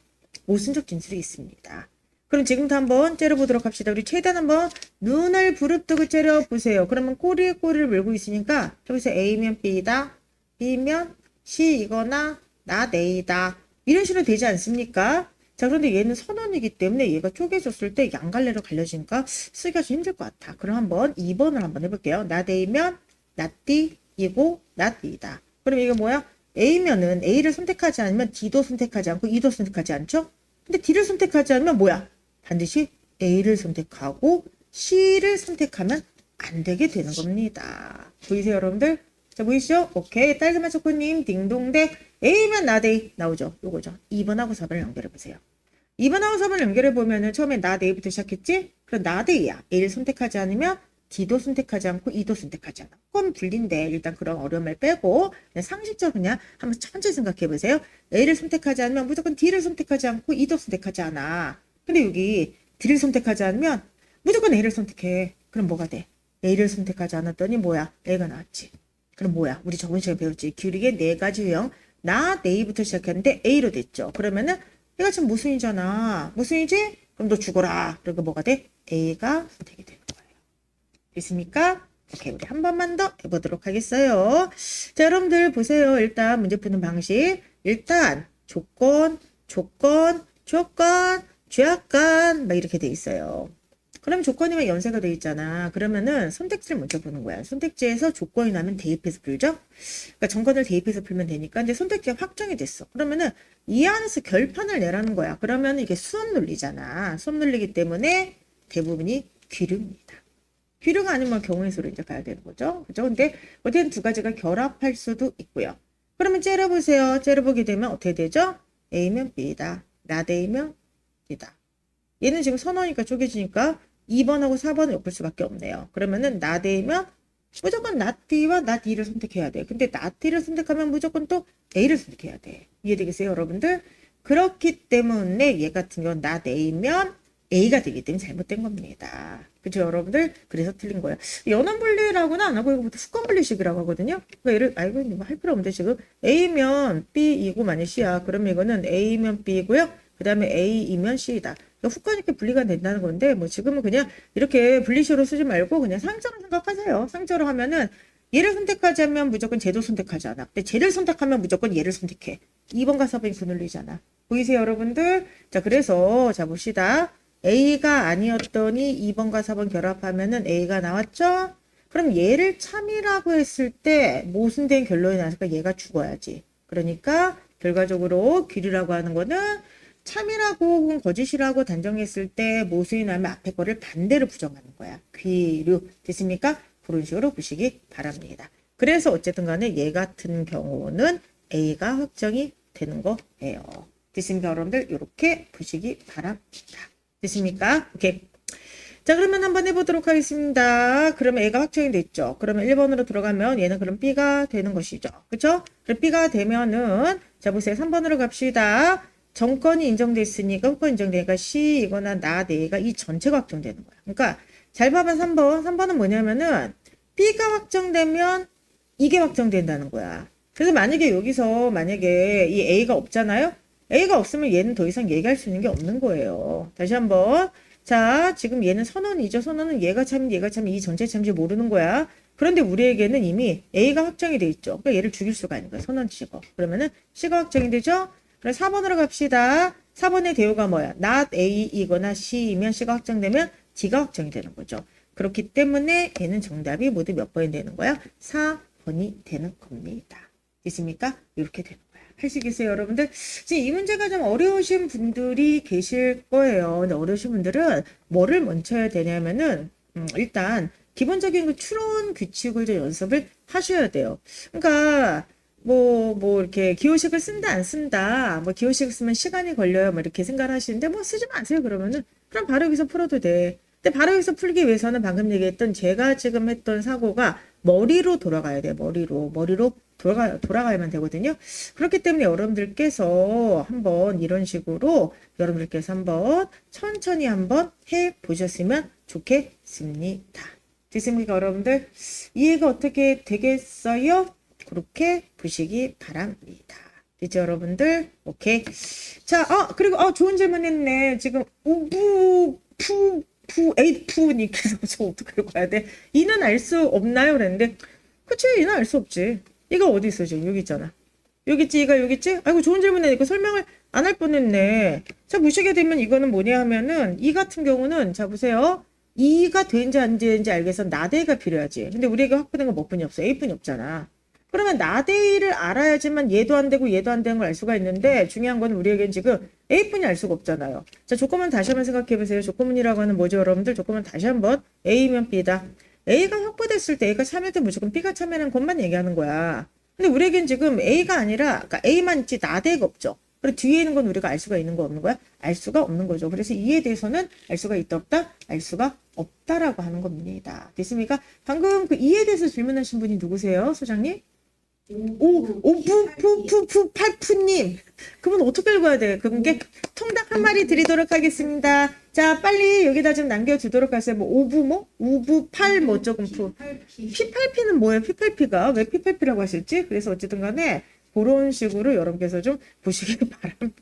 모순적 진술이 있습니다. 그럼 지금부터 한번 째려보도록 합시다. 우리 최대한 한번 눈을 부릅뜨고 째려보세요. 그러면 꼬리에 꼬리를 물고 있으니까 여기서 A면 B다, B면 C이거나 not A다. 이런 식으로 되지 않습니까? 자, 그런데 얘는 선언이기 때문에 얘가 쪼개졌을 때 양갈래로 갈려지니까 쓰기가 좀 힘들 것 같아. 그럼 한번 2번을 한번 해볼게요. not A면 not D이고 not B다. 그럼 이게 뭐야? A면은 A를 선택하지 않으면 D도 선택하지 않고 E도 선택하지 않죠? 근데 D를 선택하지 않으면 뭐야? 반드시 A를 선택하고 C를 선택하면 안 되게 되는 겁니다. 보이세요, 여러분들? 자, 보이시죠? 오케이. 딸기맛 초코님, 딩동댕. A면 not A 나오죠? 요거죠. 2번하고 4번을 연결해보세요. 2번하고 4번을 연결해보면은 처음에 not A부터 시작했지? 그럼 not A야. A를 선택하지 않으면 D도 선택하지 않고 E도 선택하지 않아. 그건 분리인데 일단 그런 어려움을 빼고 그냥 상식적으로 그냥 한번 천천히 생각해보세요. A를 선택하지 않으면 무조건 D를 선택하지 않고 E도 선택하지 않아. 근데 여기 D를 선택하지 않으면 무조건 A를 선택해. 그럼 뭐가 돼? A를 선택하지 않았더니 뭐야? A가 나왔지. 그럼 뭐야? 우리 저번 시간에 배웠지. 기울이의 네 가지 유형. not A부터 시작했는데 A로 됐죠. 그러면은 얘가 지금 모순이잖아. 모순이지? 그럼 너 죽어라. 그리고 뭐가 돼? A가 선택이 되는 거예요. 됐습니까? 오케이, 우리 한 번만 더 해보도록 하겠어요. 자, 여러분들 보세요. 일단 문제 푸는 방식. 일단 조건, 죄악간 막 이렇게 돼 있어요. 그럼 조건이면 연쇄가 돼 있잖아. 그러면은 선택지를 먼저 보는 거야. 선택지에서 조건이 나면 대입해서 풀죠. 그러니까 정건을 대입해서 풀면 되니까 이제 선택지가 확정이 됐어. 그러면은 이 안에서 결판을 내라는 거야. 그러면 이게 수업 논리잖아. 수업 논리기 때문에 대부분이 귀류입니다. 귀류가 아니면 경우의 수로 이제 가야 되는 거죠. 그죠? 근데 어쨌든 두 가지가 결합할 수도 있고요. 그러면 째려보세요. 째려보게 되면 어떻게 되죠? A면 B다. not A면 B다. 얘는 지금 선언이니까 쪼개지니까 2번하고 4번을 엮을 수밖에 없네요. 그러면은 not A면 무조건 not D와 not E를 선택해야 돼. 근데 not D를 선택하면 무조건 또 A를 선택해야 돼. 이해되겠어요, 여러분들? 그렇기 때문에 얘 같은 경우는 not A면 A가 되기 때문에 잘못된 겁니다. 그죠, 여러분들? 그래서 틀린 거예요. 연원분리라고는 안 하고 이거부터 수건분리식이라고 하거든요. 그러니까 얘를 이거 뭐 할 필요 없는데 지금 A면 B이고 만약 C야. 그러면 이거는 A면 B고요. 그 다음에 A이면 C다. 후권 이렇게 분리가 된다는 건데 뭐 지금은 그냥 이렇게 분리식으로 쓰지 말고 그냥 상자로 생각하세요. 상자로 하면은 얘를 선택하지 않으면 무조건 쟤도 선택하지 않아. 근데 쟤를 선택하면 무조건 얘를 선택해. 2번과 4번이 그 논리잖아. 보이세요, 여러분들? 자, 그래서 자 봅시다. A가 아니었더니 2번과 4번 결합하면은 A가 나왔죠? 그럼 얘를 참이라고 했을 때 모순된 결론이 나니까 얘가 죽어야지. 그러니까 결과적으로 귀류라고 하는 거는 참이라고 혹은 거짓이라고 단정했을 때 모순이 나면 앞에 거를 반대로 부정하는 거야. 귀류. 됐습니까? 그런 식으로 보시기 바랍니다. 그래서 어쨌든 간에 얘 같은 경우는 A가 확정이 되는 거예요. 됐습니까, 여러분들? 이렇게 보시기 바랍니다. 됐습니까? 오케이. 자, 그러면 한번 해보도록 하겠습니다. 그러면 A가 확정이 됐죠. 그러면 1번으로 들어가면 얘는 그럼 B가 되는 것이죠. 그쵸? 그럼 B가 되면은, 자, 보세요. 3번으로 갑시다. 정권이 인정됐으니까, 후권 인정되니까 C이거나 not A가 이 전체가 확정되는 거야. 그러니까, 잘 봐봐, 3번. 3번은 뭐냐면은, B가 확정되면 이게 확정된다는 거야. 그래서 만약에 여기서, 만약에 이 A가 없잖아요? A가 없으면 얘는 더 이상 얘기할 수 있는 게 없는 거예요. 다시 한번. 자, 지금 얘는 선언이죠. 선언은 얘가 참인지 이 전체 참인지 모르는 거야. 그런데 우리에게는 이미 A가 확정이 돼 있죠. 그러니까 얘를 죽일 수가 있는 거예요. 선언 C거. 그러면은 C가 확정이 되죠. 그럼 4번으로 갑시다. 4번의 대우가 뭐야? not A이거나 C이면 C가 확정되면 D가 확정이 되는 거죠. 그렇기 때문에 얘는 정답이 모두 몇 번이 되는 거야? 4번이 되는 겁니다. 있습니까? 이렇게 되는 거야. 하시겠어요, 여러분들? 지금 이 문제가 좀 어려우신 분들이 계실 거예요. 근데 어려우신 분들은 뭐를 먼저 해야 되냐면은 일단 기본적인 그 추론 규칙을 좀 연습을 하셔야 돼요. 그러니까 뭐 이렇게 기호식을 쓴다 안 쓴다, 뭐 기호식을 쓰면 시간이 걸려요, 뭐 이렇게 생각을 하시는데 뭐 쓰지 마세요. 그러면은 그럼 바로 여기서 풀어도 돼. 근데 바로 여기서 풀기 위해서는 방금 얘기했던 제가 지금 했던 사고가 머리로 돌아가야 돼요. 머리로 돌아가야만 되거든요. 그렇기 때문에 여러분들께서 한번 이런 식으로 여러분들께서 한번 천천히 한번 해 보셨으면 좋겠습니다. 됐습니까, 여러분들? 이해가 어떻게 되겠어요? 그렇게 보시기 바랍니다. 됐죠, 여러분들? 오케이. 자, 그리고 좋은 질문 했네. 지금 에이프님께서 저 어떻게 읽어야 돼? 이는 알 수 없나요? 그랬는데 그치, 이는 알 수 없지. 이가 어디 있어 지금? 여기 있잖아. 여기 있지, 이가 여기 있지? 아이고, 좋은 질문 해니까 설명을 안 할 뻔했네. 자, 보시게 되면 이거는 뭐냐 하면은 이 같은 경우는 자 보세요. 이가 된지 안 된지 알기 위해서 나대가 필요하지. 근데 우리에게 확보된 건 몇 분이 없어? A분이 없잖아. 그러면 나대를 알아야지만 얘도 안 되고 얘도 안 되는 걸 알 수가 있는데 중요한 건 우리에겐 지금 A분이 알 수가 없잖아요. 자, 조건문 다시 한번 생각해 보세요. 조건문이라고 하는 뭐죠, 여러분들? 조건문 다시 한번 A면 B다. A가 확보됐을 때 A가 참여할 때 무조건 B가 참여하는 것만 얘기하는 거야. 근데 우리에겐 지금 A가 아니라 그러니까 A만 있지 나대가 없죠. 그리고 뒤에 있는 건 우리가 알 수가 있는 거 없는 거야? 알 수가 없는 거죠. 그래서 이에 대해서는 알 수가 있다 없다? 알 수가 없다라고 하는 겁니다. 됐습니까? 방금 그 이에 대해서 질문하신 분이 누구세요, 소장님? 팔푸님. 그분 어떻게 읽어야 돼? 그분께 통닭 한 마리 드리도록 하겠습니다. 자, 빨리 여기다 좀 남겨주도록 하세요. 뭐, 우부, 팔, 조금 P8P는 뭐예요? P8P가? 왜 P8P라고 하실지? 그래서 어쨌든 간에 그런 식으로 여러분께서 좀 보시기 바랍니다.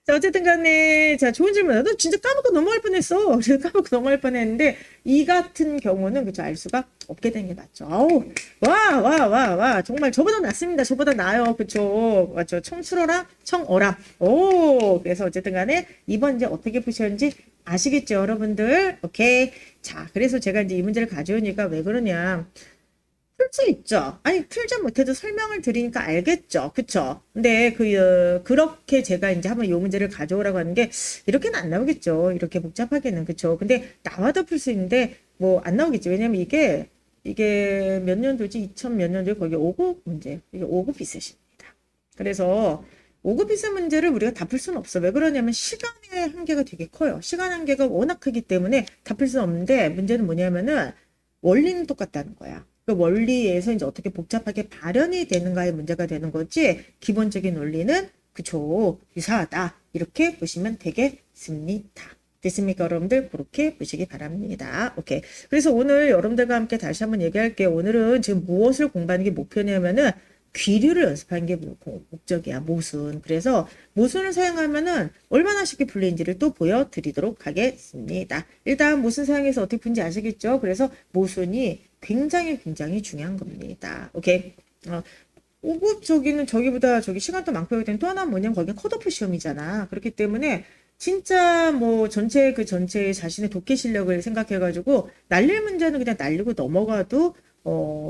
자, 어쨌든 간에, 자, 좋은 질문이야. 너 진짜 까먹고 넘어갈 뻔했어. 그래서 까먹고 넘어갈 뻔했는데, 이 같은 경우는, 그쵸, 알 수가 없게 된 게 맞죠. 아우, 와. 정말 저보다 낫습니다. 저보다 나아요. 그쵸. 맞죠. 청수로랑 청어랑. 오, 그래서 어쨌든 간에, 이번 이제 어떻게 푸셨는지 아시겠죠, 여러분들? 오케이. 자, 그래서 제가 이제 이 문제를 가져오니까 왜 그러냐. 풀 수 있죠. 아니, 풀지 못해도 설명을 드리니까 알겠죠. 그쵸? 근데 그렇게 제가 이제 한번 이 문제를 가져오라고 하는 게 이렇게는 안 나오겠죠. 이렇게 복잡하게는. 그쵸? 근데 나와도 풀 수 있는데 뭐 안 나오겠죠. 왜냐면 이게 몇 년도지? 2000 몇 년도에 거기 5급 문제. 이게 5급 비슷입니다. 그래서 5급 비슷 문제를 우리가 다 풀 수는 없어. 왜 그러냐면 시간의 한계가 되게 커요. 시간 한계가 워낙 크기 때문에 다 풀 수는 없는데 문제는 뭐냐면은 원리는 똑같다는 거야. 그 원리에서 이제 어떻게 복잡하게 발현이 되는가의 문제가 되는 거지, 기본적인 원리는 그쵸, 유사하다. 이렇게 보시면 되겠습니다. 됐습니까, 여러분들? 그렇게 보시기 바랍니다. 오케이. 그래서 오늘 여러분들과 함께 다시 한번 얘기할게요. 오늘은 지금 무엇을 공부하는 게 목표냐면은 귀류를 연습하는 게 목적이야, 모순. 그래서 모순을 사용하면은 얼마나 쉽게 풀리는지를 또 보여드리도록 하겠습니다. 일단 모순 사용해서 어떻게 푸는지 아시겠죠? 그래서 모순이 굉장히 중요한 겁니다. 오케이. 5급 저기보다 시간도 많고 하기 때문에 또 하나 뭐냐면 거기는 컷오프 시험이잖아. 그렇기 때문에 진짜 뭐 전체의 자신의 독해 실력을 생각해가지고 날릴 문제는 그냥 날리고 넘어가도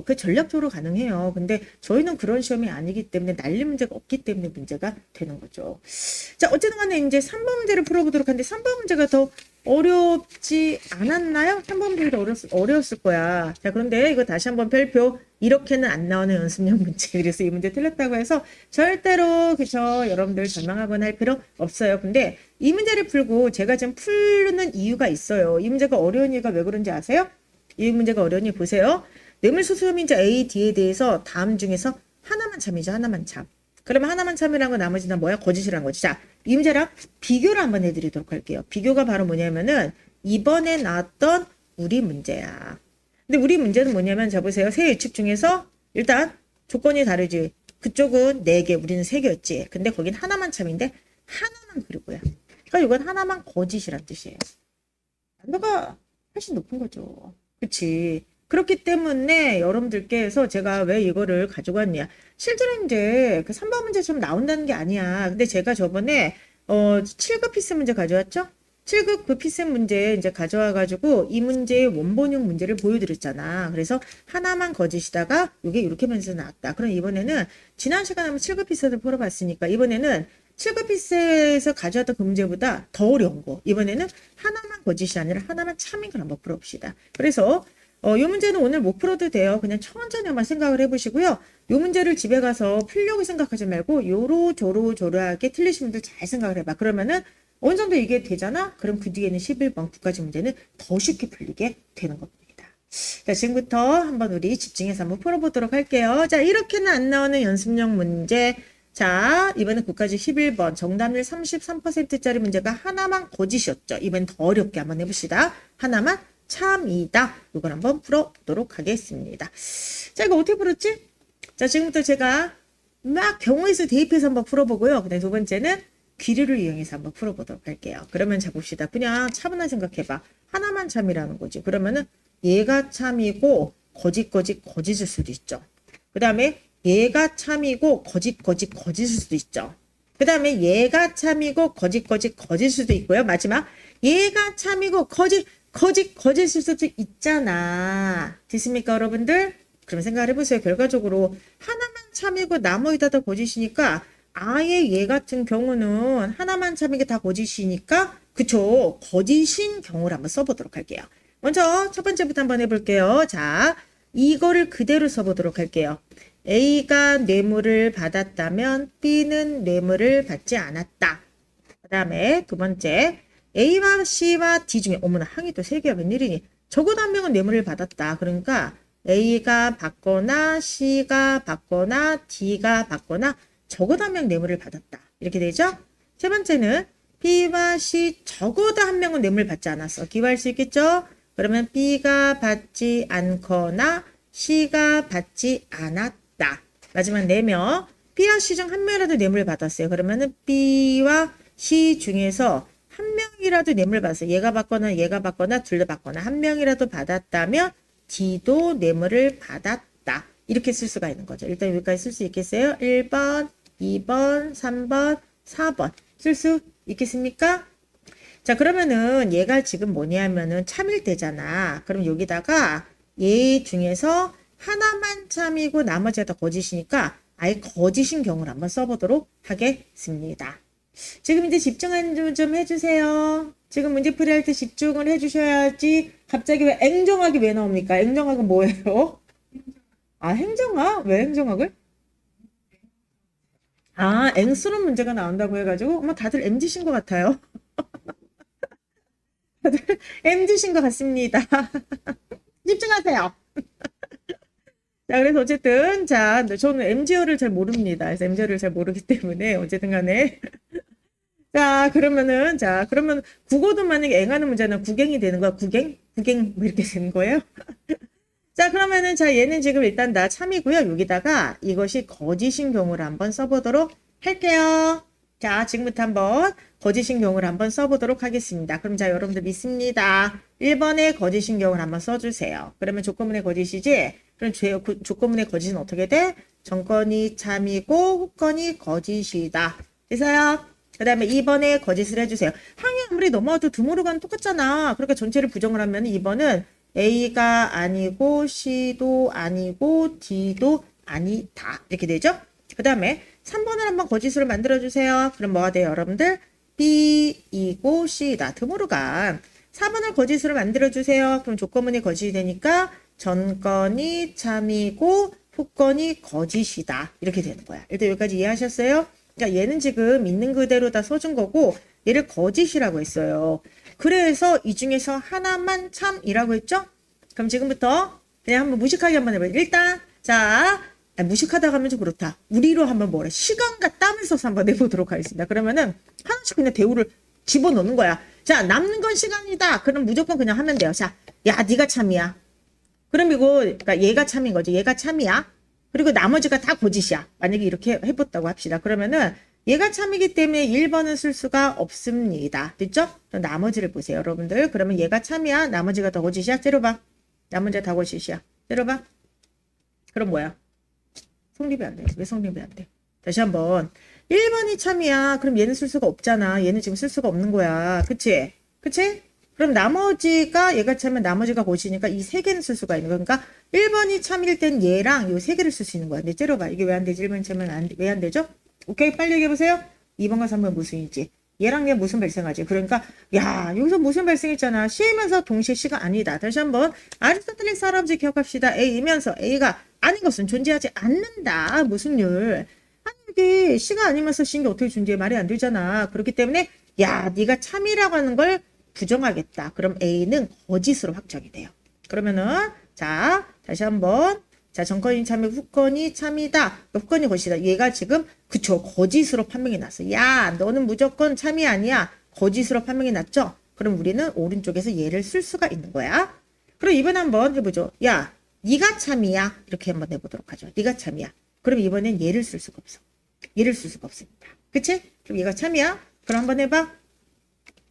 그 전략적으로 가능해요. 근데 저희는 그런 시험이 아니기 때문에 날릴 문제가 없기 때문에 문제가 되는 거죠. 자, 어쨌든 간에 이제 3번 문제를 풀어보도록 하는데 3번 문제가 더 어렵지 않았나요? 3번 문제가 어려웠을 거야. 자, 그런데 이거 다시 한번 별표. 이렇게는 안 나오는 연습용 문제. 그래서 이 문제 틀렸다고 해서 절대로 그쵸, 여러분들 절망하거나 할 필요 없어요. 근데 이 문제를 풀고 제가 지금 풀는 이유가 있어요. 이 문제가 어려운 이유가 왜 그런지 아세요? 이 문제가 어려운 이유 보세요. 뇌물수수혐의자 A, D에 대해서 다음 중에서 하나만 참이죠. 하나만 참. 그러면 하나만 참이라는 거 나머지는 뭐야? 거짓이란 거지. 자, 이 문제랑 비교를 한번 해드리도록 할게요. 비교가 바로 뭐냐면은 이번에 나왔던 우리 문제야. 근데 우리 문제는 뭐냐면 자 보세요. 세 예측 중에서 일단 조건이 다르지. 그쪽은 4개, 우리는 3개였지. 근데 거긴 하나만 참인데 하나만 그리고야. 그러니까 이건 하나만 거짓이란 뜻이에요. 난도가 훨씬 높은 거죠. 그치? 그렇기 때문에 여러분들께서 제가 왜 이거를 가지고 왔냐. 실제로 이제 그 3번 문제 좀 나온다는 게 아니야. 근데 제가 저번에 7급 피스 문제 가져왔죠? 7급 그 피스 문제 이제 가져와가지고 이 문제의 원본형 문제를 보여드렸잖아. 그래서 하나만 거짓이다가 이게 이렇게 면서 나왔다. 그럼 이번에는 지난 시간에 한번 7급 피스를 풀어봤으니까 이번에는 7급 피스에서 가져왔던 그 문제보다 더 어려운 거. 이번에는 하나만 거짓이 아니라 하나만 참인 걸 한번 풀어봅시다. 그래서 이 문제는 오늘 못 풀어도 돼요. 그냥 천천히 한번 생각을 해보시고요. 이 문제를 집에 가서 풀려고 생각하지 말고 요로조로조로하게 틀리신 분들 잘 생각을 해봐. 그러면은 어느 정도 이게 되잖아? 그럼 그 뒤에는 11번 국가지 문제는 더 쉽게 풀리게 되는 겁니다. 자, 지금부터 한번 우리 집중해서 한번 풀어보도록 할게요. 자, 이렇게는 안 나오는 연습용 문제. 자, 이번엔 국가지 11번 정답률 33%짜리 문제가 하나만 거짓이었죠. 이번엔 더 어렵게 한번 해봅시다. 하나만 참이다. 이걸 한번 풀어보도록 하겠습니다. 자, 이거 어떻게 풀었지? 자, 지금부터 제가 막 경우에서 대입해서 한번 풀어보고요. 그다음 두 번째는 귀리를 이용해서 한번 풀어보도록 할게요. 그러면 자 봅시다. 그냥 차분하게 생각해봐. 하나만 참이라는 거지. 그러면은 얘가 참이고 거짓일 수도 있죠. 그 다음에 얘가 참이고 거짓일 수도 있죠. 그 다음에 얘가 참이고 거짓일 수도 있고요. 마지막 얘가 참이고 거짓일 수도 있잖아. 됐습니까, 여러분들? 그럼 생각을 해보세요. 결과적으로 하나만 참이고 나머지 다 거짓이니까 아예 얘 같은 경우는 하나만 참이게 다 거짓이니까 그쵸? 거짓인 경우를 한번 써보도록 할게요. 먼저 첫 번째부터 한번 해볼게요. 자, 이거를 그대로 써보도록 할게요. A가 뇌물을 받았다면 B는 뇌물을 받지 않았다. 그 다음에 두 번째 A와 C와 D 중에 어머나 항이 또 3개야 웬일이니. 적어도 한 명은 뇌물을 받았다. 그러니까 A가 받거나 C가 받거나 D가 받거나 적어도 한 명 뇌물을 받았다. 이렇게 되죠? 세 번째는 B와 C 적어도 한 명은 뇌물 받지 않았어. 기호할 수 있겠죠? 그러면 B가 받지 않거나 C가 받지 않았다. 마지막 4명. B와 C 중 한 명이라도 뇌물 받았어요. 그러면은 B와 C 중에서 한 명이라도 뇌물 받았어요. 얘가 받거나 둘 다 받거나 한 명이라도 받았다면 D도 뇌물을 받았다. 이렇게 쓸 수가 있는 거죠. 일단 여기까지 쓸 수 있겠어요? 1번, 2번, 3번, 4번 쓸 수 있겠습니까? 자, 그러면은 얘가 지금 뭐냐면은 참일 때잖아. 그럼 여기다가 얘 중에서 하나만 참이고 나머지가 다 거짓이니까 아예 거짓인 경우를 한번 써보도록 하겠습니다. 지금 이제 집중 좀 해주세요. 지금 문제풀이 할 때 집중을 해주셔야지. 갑자기 왜 앵정학이 왜 나옵니까? 앵정학은 뭐예요? 아, 행정학? 왜 행정학을? 아, 앵수론 문제가 나온다고 해가지고 다들 MZ신 것 같아요. 다들 MZ신 것 같습니다. 집중하세요. 자, 그래서 어쨌든 저는 MZ어를 잘 모릅니다. 그래서 MZ어를 잘 모르기 때문에 어쨌든 간에 그러면 국어도 만약에 앵하는 문제는 국앵이 되는 거야. 국앵 뭐 이렇게 되는 거예요. 자, 그러면은 얘는 지금 일단 다 참이고요. 여기다가 이것이 거짓인 경우를 한번 써보도록 할게요. 자, 지금부터 한번 거짓인 경우를 한번 써보도록 하겠습니다. 그럼 여러분들 믿습니다. 1번에 거짓인 경우를 한번 써주세요. 그러면 조건문의 거짓이지? 그럼 조건문의 거짓은 어떻게 돼? 정건이 참이고 후건이 거짓이다. 됐어요? 그 다음에 2번에 거짓을 해주세요. 항이 아무리 넘어와도 드모르가는 똑같잖아. 그러니까 전체를 부정을 하면 2번은 A가 아니고 C도 아니고 D도 아니다. 이렇게 되죠? 그 다음에 3번을 한번 거짓으로 만들어주세요. 그럼 뭐가 돼요, 여러분들? B이고 C다. 드모르간. 4번을 거짓으로 만들어주세요. 그럼 조건문이 거짓이 되니까 전건이 참이고 후건이 거짓이다. 이렇게 되는 거야. 일단 여기까지 이해하셨어요? 그러니까 얘는 지금 있는 그대로 다 써준 거고 얘를 거짓이라고 했어요. 그래서 이 중에서 하나만 참이라고 했죠? 그럼 지금부터 그냥 한번 무식하게 한번 해봐요. 일단 무식하다 하면 좀 그렇다. 우리로 한번 시간과 땀을 써서 한번 내보도록 하겠습니다. 그러면은 하나씩 그냥 대우를 집어넣는 거야. 자, 남는 건 시간이다. 그럼 무조건 그냥 하면 돼요. 자, 야, 네가 참이야. 그럼 그러니까 얘가 참인 거지. 얘가 참이야. 그리고 나머지가 다 거짓이야. 만약에 이렇게 해봤다고 합시다. 그러면은 얘가 참이기 때문에 1번은 쓸 수가 없습니다. 됐죠? 그럼 나머지를 보세요, 여러분들. 그러면 얘가 참이야. 나머지가 다 거짓이야. 때려봐. 남은 자 다 거짓이야. 때려봐. 그럼 뭐야? 성립이 안 돼. 왜 성립이 안 돼? 다시 한번. 1번이 참이야. 그럼 얘는 쓸 수가 없잖아. 얘는 지금 쓸 수가 없는 거야. 그치? 그치? 그럼 나머지가 얘가 참면 나머지가 거짓이니까 이 세 개는 쓸 수가 있는 거야. 그러니까 1번이 참일 땐 얘랑 요 세 개를 쓸 수 있는 거야. 근데 째려봐. 이게 왜 안 되지? 1번이 참면 왜 안 되죠? 오케이. 빨리 얘기해보세요. 2번과 3번 무슨이지? 얘랑 얘 무슨 발생하지? 그러니까 야 여기서 무슨 발생했잖아. C이면서 동시에 C가 아니다. 다시 한번 아리스토텔레스 할아버지 기억합시다. A이면서 A가 아닌 것은 존재하지 않는다. 무슨 율? 아니 이게 C가 아니면서 C인 게 어떻게 존재해? 말이 안 되잖아. 그렇기 때문에 야 네가 참이라고 하는 걸 부정하겠다. 그럼 A는 거짓으로 확정이 돼요. 그러면은 자 다시 한번 자 전건이 참이 후건이 참이다. 후건이 거짓이다. 얘가 지금 그쵸 거짓으로 판명이 났어. 야 너는 무조건 참이 아니야. 거짓으로 판명이 났죠. 그럼 우리는 오른쪽에서 얘를 쓸 수가 있는 거야. 그럼 이번에 한번 해보죠. 야 네가 참이야. 이렇게 한번 해보도록 하죠. 네가 참이야. 그럼 이번엔 얘를 쓸 수가 없어. 얘를 쓸 수가 없습니다. 그치? 그럼 얘가 참이야. 그럼 한번 해봐.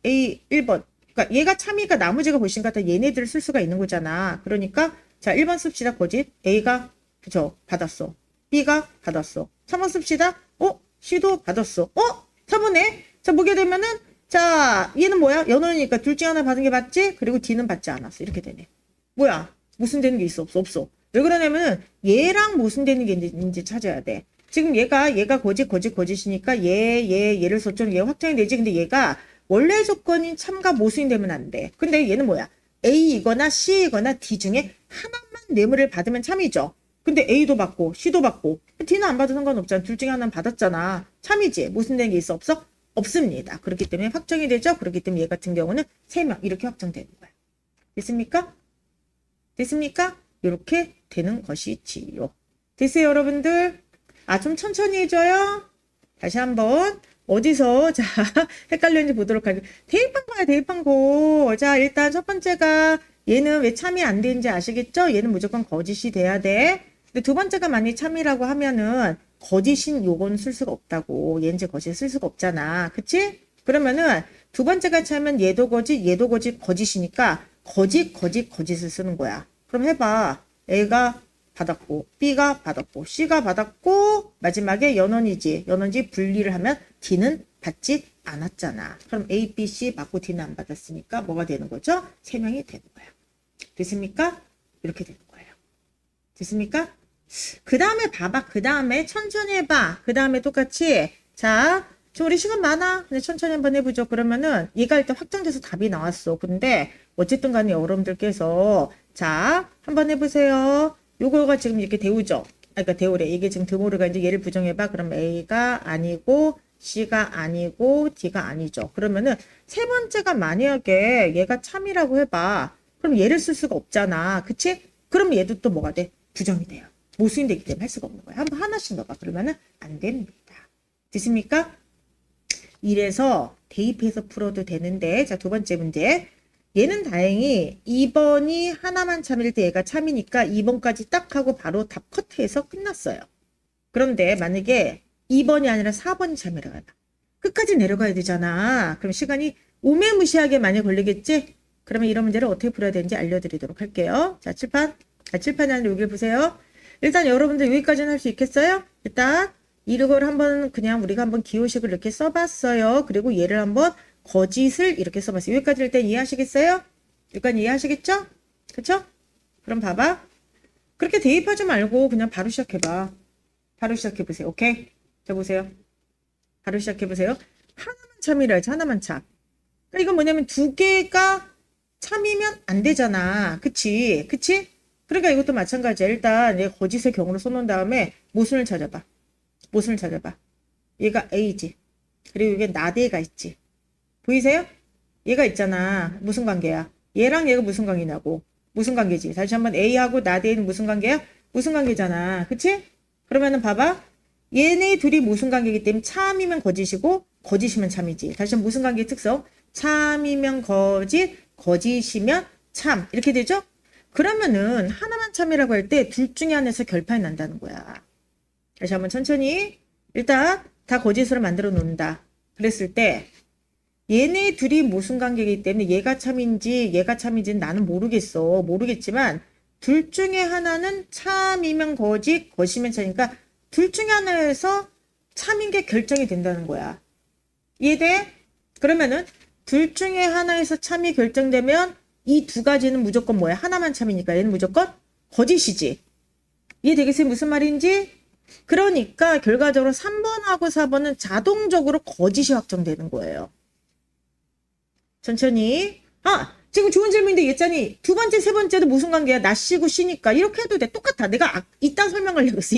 A 1번. 그러니까 얘가 참이가 나머지가 훨씬 같아. 얘네들을 쓸 수가 있는 거잖아. 그러니까 자 1번 씁시다. 거짓. A가 그죠 받았어. B가 받았어. 3번 씁시다. C도 받았어. 4번에 자 보게 되면은 자 얘는 뭐야? 연원이니까 둘 중에 하나 받은 게 맞지? 그리고 D는 받지 않았어. 이렇게 되네. 뭐야? 무슨 되는 게 있어? 없어. 왜 그러냐면은 얘랑 무슨 되는 게 있는지 찾아야 돼. 지금 얘가 거짓이니까 얘를 썼죠. 얘 확정이 되지. 근데 얘가 원래 조건인 참과 모순이 되면 안 돼. 근데 얘는 뭐야? A이거나 C이거나 D 중에 하나만 뇌물을 받으면 참이죠. 근데 A도 받고 C도 받고 D는 안 받아도 상관없잖아. 둘 중에 하나는 받았잖아. 참이지. 무슨 되는 게 있어? 없어? 없습니다. 그렇기 때문에 확정이 되죠. 그렇기 때문에 얘 같은 경우는 3명 이렇게 확정되는 거야. 됐습니까? 됐습니까? 이렇게 되는 것이지요. 됐어요, 여러분들? 좀 천천히 해줘요. 다시 한번 어디서 자 헷갈렸는지 보도록 할게요. 대입한 거야, 대입한 거. 자, 일단 첫 번째가 얘는 왜 참이 안 되는지 아시겠죠? 얘는 무조건 거짓이 돼야 돼. 근데 두 번째가 만약 참이라고 하면은 거짓인 요건 쓸 수가 없다고. 얘는 이제 거짓 쓸 수가 없잖아. 그치? 그러면은 두 번째가 참면 얘도 거짓, 거짓이니까 거짓을 쓰는 거야. 그럼 해봐. A가 받았고 B가 받았고 C가 받았고 마지막에 연원이지 분리를 하면 D는 받지 않았잖아. 그럼 A, B, C 받고 D는 안 받았으니까 뭐가 되는 거죠? 3명이 되는 거야. 됐습니까? 이렇게 되는 거예요. 됐습니까? 그 다음에 봐봐. 그 다음에 천천히 해봐. 그 다음에 똑같이 자 지금 우리 시간 많아. 근데 천천히 한번 해보죠. 그러면은 얘가 일단 확정돼서 답이 나왔어. 근데 어쨌든 간에 여러분들께서 자 한번 해보세요. 요거가 지금 이렇게 대우죠. 그러니까 대우래. 이게 지금 드모르가 이제 얘를 부정해봐. 그럼 A가 아니고 C가 아니고 D가 아니죠. 그러면은 세 번째가 만약에 얘가 참이라고 해봐. 그럼 얘를 쓸 수가 없잖아. 그치? 그럼 얘도 또 뭐가 돼? 부정이 돼요. 모순이 되기 때문에 할 수가 없는 거야. 한번 하나씩 넣어봐. 그러면은 안 됩니다. 됐습니까? 이래서 대입해서 풀어도 되는데 자 두 번째 문제. 얘는 다행히 2번이 하나만 참일 때 얘가 참이니까 2번까지 딱 하고 바로 답 커트해서 끝났어요. 그런데 만약에 2번이 아니라 4번이 참이라고 하다. 끝까지 내려가야 되잖아. 그럼 시간이 오매무시하게 많이 걸리겠지? 그러면 이런 문제를 어떻게 풀어야 되는지 알려드리도록 할게요. 자, 칠판이 아니라 여기를 보세요. 일단 여러분들 여기까지는 할 수 있겠어요? 일단 이걸 한번 그냥 우리가 한번 기호식을 이렇게 써봤어요. 그리고 얘를 한번 거짓을 이렇게 써봤어요. 여기까지 일단 이해하시겠어요? 여기까지 이해하시겠죠? 그쵸? 그럼 봐봐. 그렇게 대입하지 말고 그냥 바로 시작해봐. 바로 시작해보세요. 오케이? 자, 보세요. 바로 시작해보세요. 하나만 참이라 하지, 하나만 참. 그러니까 이건 뭐냐면 두 개가 참이면 안 되잖아. 그치? 그치? 그러니까 이것도 마찬가지야. 일단 얘 거짓의 경우로 써놓은 다음에 모순을 찾아봐. 모순을 찾아봐. 얘가 A지. 그리고 이게 나대가 있지. 보이세요? 얘가 있잖아. 무슨 관계야? 얘랑 얘가 무슨 관계냐고. 무슨 관계지? 다시 한번 A하고 나대는 무슨 관계야? 무슨 관계잖아. 그치? 그러면은 봐봐. 얘네 둘이 무슨 관계이기 때문에 참이면 거짓이고 거짓이면 참이지. 다시 한번 무슨 관계의 특성? 참이면 거짓, 거짓이면 참. 이렇게 되죠? 그러면은 하나만 참이라고 할 때 둘 중에 하나에서 결판이 난다는 거야. 다시 한번 천천히. 일단 다 거짓으로 만들어 놓는다. 그랬을 때 얘네 둘이 무슨 관계이기 때문에 얘가 참인지는 나는 모르겠지만 둘 중에 하나는 참이면 거짓, 거짓이면 참이니까 둘 중에 하나에서 참인 게 결정이 된다는 거야. 이해돼? 그러면은 둘 중에 하나에서 참이 결정되면 이 두 가지는 무조건 뭐야? 하나만 참이니까 얘는 무조건 거짓이지. 이해되겠어요? 무슨 말인지? 그러니까 결과적으로 3번하고 4번은 자동적으로 거짓이 확정되는 거예요. 천천히. 지금 좋은 질문인데 얘잖니. 두 번째, 세 번째도 무슨 관계야? 나 씨고 씨니까 이렇게 해도 돼. 똑같아. 내가 이따 설명을 하려고 했어.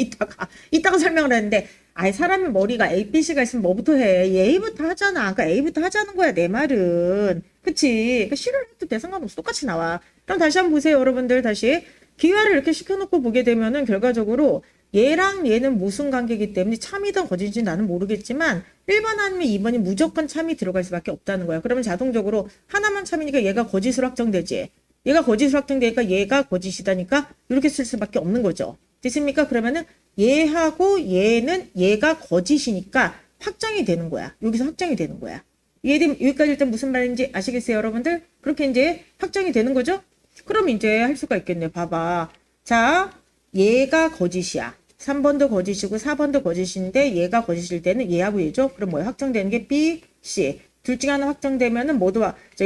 이따가 설명을 했는데 사람의 머리가 A, B, C가 있으면 뭐부터 해? A부터 하잖아. 그러니까 A부터 하자는 거야, 내 말은. 그치? 그러니까 C를 해도 돼. 상관없어. 똑같이 나와. 그럼 다시 한번 보세요, 여러분들. 다시. 기화를 이렇게 시켜놓고 보게 되면은 결과적으로 얘랑 얘는 무슨 관계이기 때문에 참이든 거짓인지 나는 모르겠지만 1번 아니면 2번이 무조건 참이 들어갈 수밖에 없다는 거야. 그러면 자동적으로 하나만 참이니까 얘가 거짓으로 확정되지. 얘가 거짓으로 확정되니까 얘가 거짓이다니까 이렇게 쓸 수밖에 없는 거죠. 됐습니까? 그러면은 얘하고 얘는 얘가 거짓이니까 확정이 되는 거야. 여기서 확정이 되는 거야. 이해되면 여기까지 일단 무슨 말인지 아시겠어요, 여러분들? 그렇게 이제 확정이 되는 거죠? 그럼 이제 할 수가 있겠네. 봐봐. 자, 얘가 거짓이야. 3번도 거짓이고 4번도 거짓인데 얘가 거짓일 때는 얘하고 얘죠. 그럼 뭐야? 확정되는 게 B, C. 둘 중에 하나 확정되면은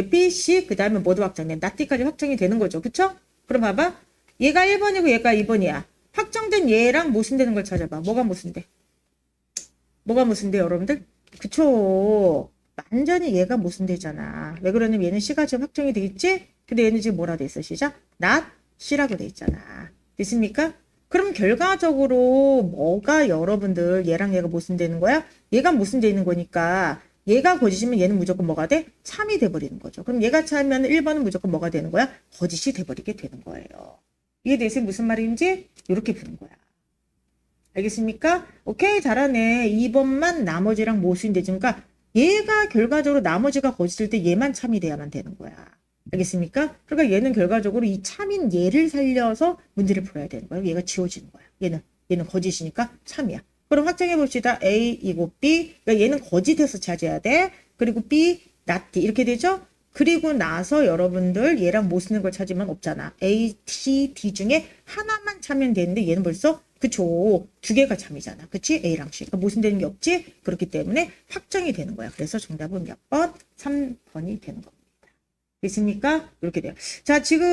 B, C 그 다음에 모두 확정돼. 나띠까지 확정이 되는 거죠. 그쵸? 그럼 봐봐. 얘가 1번이고 얘가 2번이야. 확정된 얘랑 모순되는 걸 찾아봐. 뭐가 모순돼? 뭐가 모순돼, 여러분들? 그쵸? 완전히 얘가 모순되잖아. 왜 그러냐면 얘는 C가 지금 확정이 돼 있지? 근데 얘는 지금 뭐라 돼 있어? 시작? not C라고 돼 있잖아. 됐습니까? 그럼 결과적으로 뭐가 여러분들 얘랑 얘가 모순되는 거야? 얘가 모순되는 거니까 얘가 거짓이면 얘는 무조건 뭐가 돼? 참이 돼버리는 거죠. 그럼 얘가 참이면 1번은 무조건 뭐가 되는 거야? 거짓이 돼버리게 되는 거예요. 이게 대체 무슨 말인지 이렇게 푸는 거야. 알겠습니까? 오케이, 잘하네. 2번만 나머지랑 모순되지. 그러니까 얘가 결과적으로 나머지가 거짓일 때 얘만 참이 돼야만 되는 거야. 알겠습니까? 그러니까 얘는 결과적으로 이 참인 얘를 살려서 문제를 풀어야 되는 거야. 얘가 지워지는 거야. 얘는 거짓이니까 참이야. 그럼 확정해 봅시다. A이고 B. 그러니까 얘는 거짓해서 찾아야 돼. 그리고 B, not D. 이렇게 되죠? 그리고 나서 여러분들 얘랑 모순된 걸 찾으면 없잖아. A, C, D 중에 하나만 참으면 되는데 얘는 벌써 그쵸. 두 개가 참이잖아. 그치? A랑 C. 그러니까 모순되는 게 없지? 그렇기 때문에 확정이 되는 거야. 그래서 정답은 몇 번? 3번이 되는 겁니다. 됐습니까? 이렇게 돼요. 자, 지금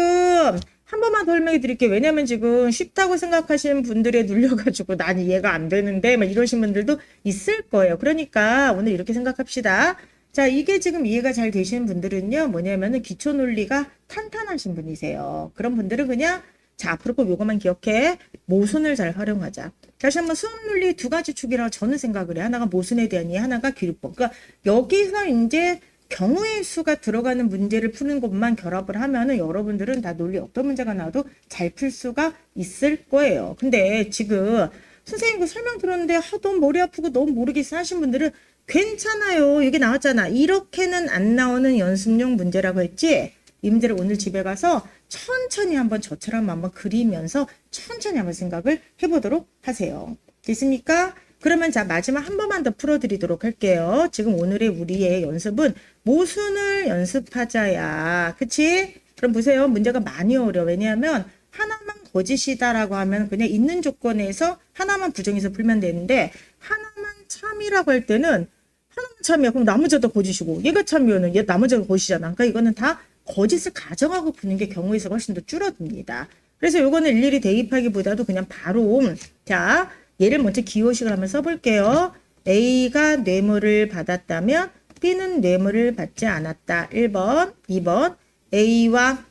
한 번만 설명해 드릴게요. 왜냐면 지금 쉽다고 생각하시는 분들에 눌려가지고 난 이해가 안 되는데 막 이러신 분들도 있을 거예요. 그러니까 오늘 이렇게 생각합시다. 자, 이게 지금 이해가 잘 되시는 분들은요. 뭐냐면은 기초 논리가 탄탄하신 분이세요. 그런 분들은 그냥 자, 앞으로 꼭 요것만 기억해. 모순을 잘 활용하자. 다시 한번 수학 논리 두 가지 축이라고 저는 생각을 해. 하나가 모순에 대한 이해, 하나가 기류법. 그러니까 여기서 이제 경우의 수가 들어가는 문제를 푸는 것만 결합을 하면은 여러분들은 다 논리 어떤 문제가 나와도 잘 풀 수가 있을 거예요. 근데 지금 선생님 그 설명 들었는데 너무 머리 아프고 너무 모르겠어 하신 분들은 괜찮아요. 이게 나왔잖아. 이렇게는 안 나오는 연습용 문제라고 했지? 이 문제를 오늘 집에 가서 천천히 한번 저처럼 한번 그리면서 천천히 한번 생각을 해보도록 하세요. 됐습니까? 그러면 자 마지막 한 번만 더 풀어드리도록 할게요. 지금 오늘의 우리의 연습은 모순을 연습하자야. 그치? 그럼 보세요. 문제가 많이 어려워. 왜냐하면 하나만 거짓이다라고 하면 그냥 있는 조건에서 하나만 부정해서 풀면 되는데 하나만 참이라고 할 때는 하나만 참이야. 그럼 나머지가 거짓이고 얘가 참이면은 얘 나머지가 거짓이잖아. 그러니까 이거는 다 거짓을 가정하고 푸는 게 경우의 수가 훨씬 더 줄어듭니다. 그래서 요거는 일일이 대입하기보다도 그냥 바로 자 얘를 먼저 기호식을 한번 써볼게요. A가 뇌물을 받았다면 B는 뇌물을 받지 않았다. 1번, 2번 A와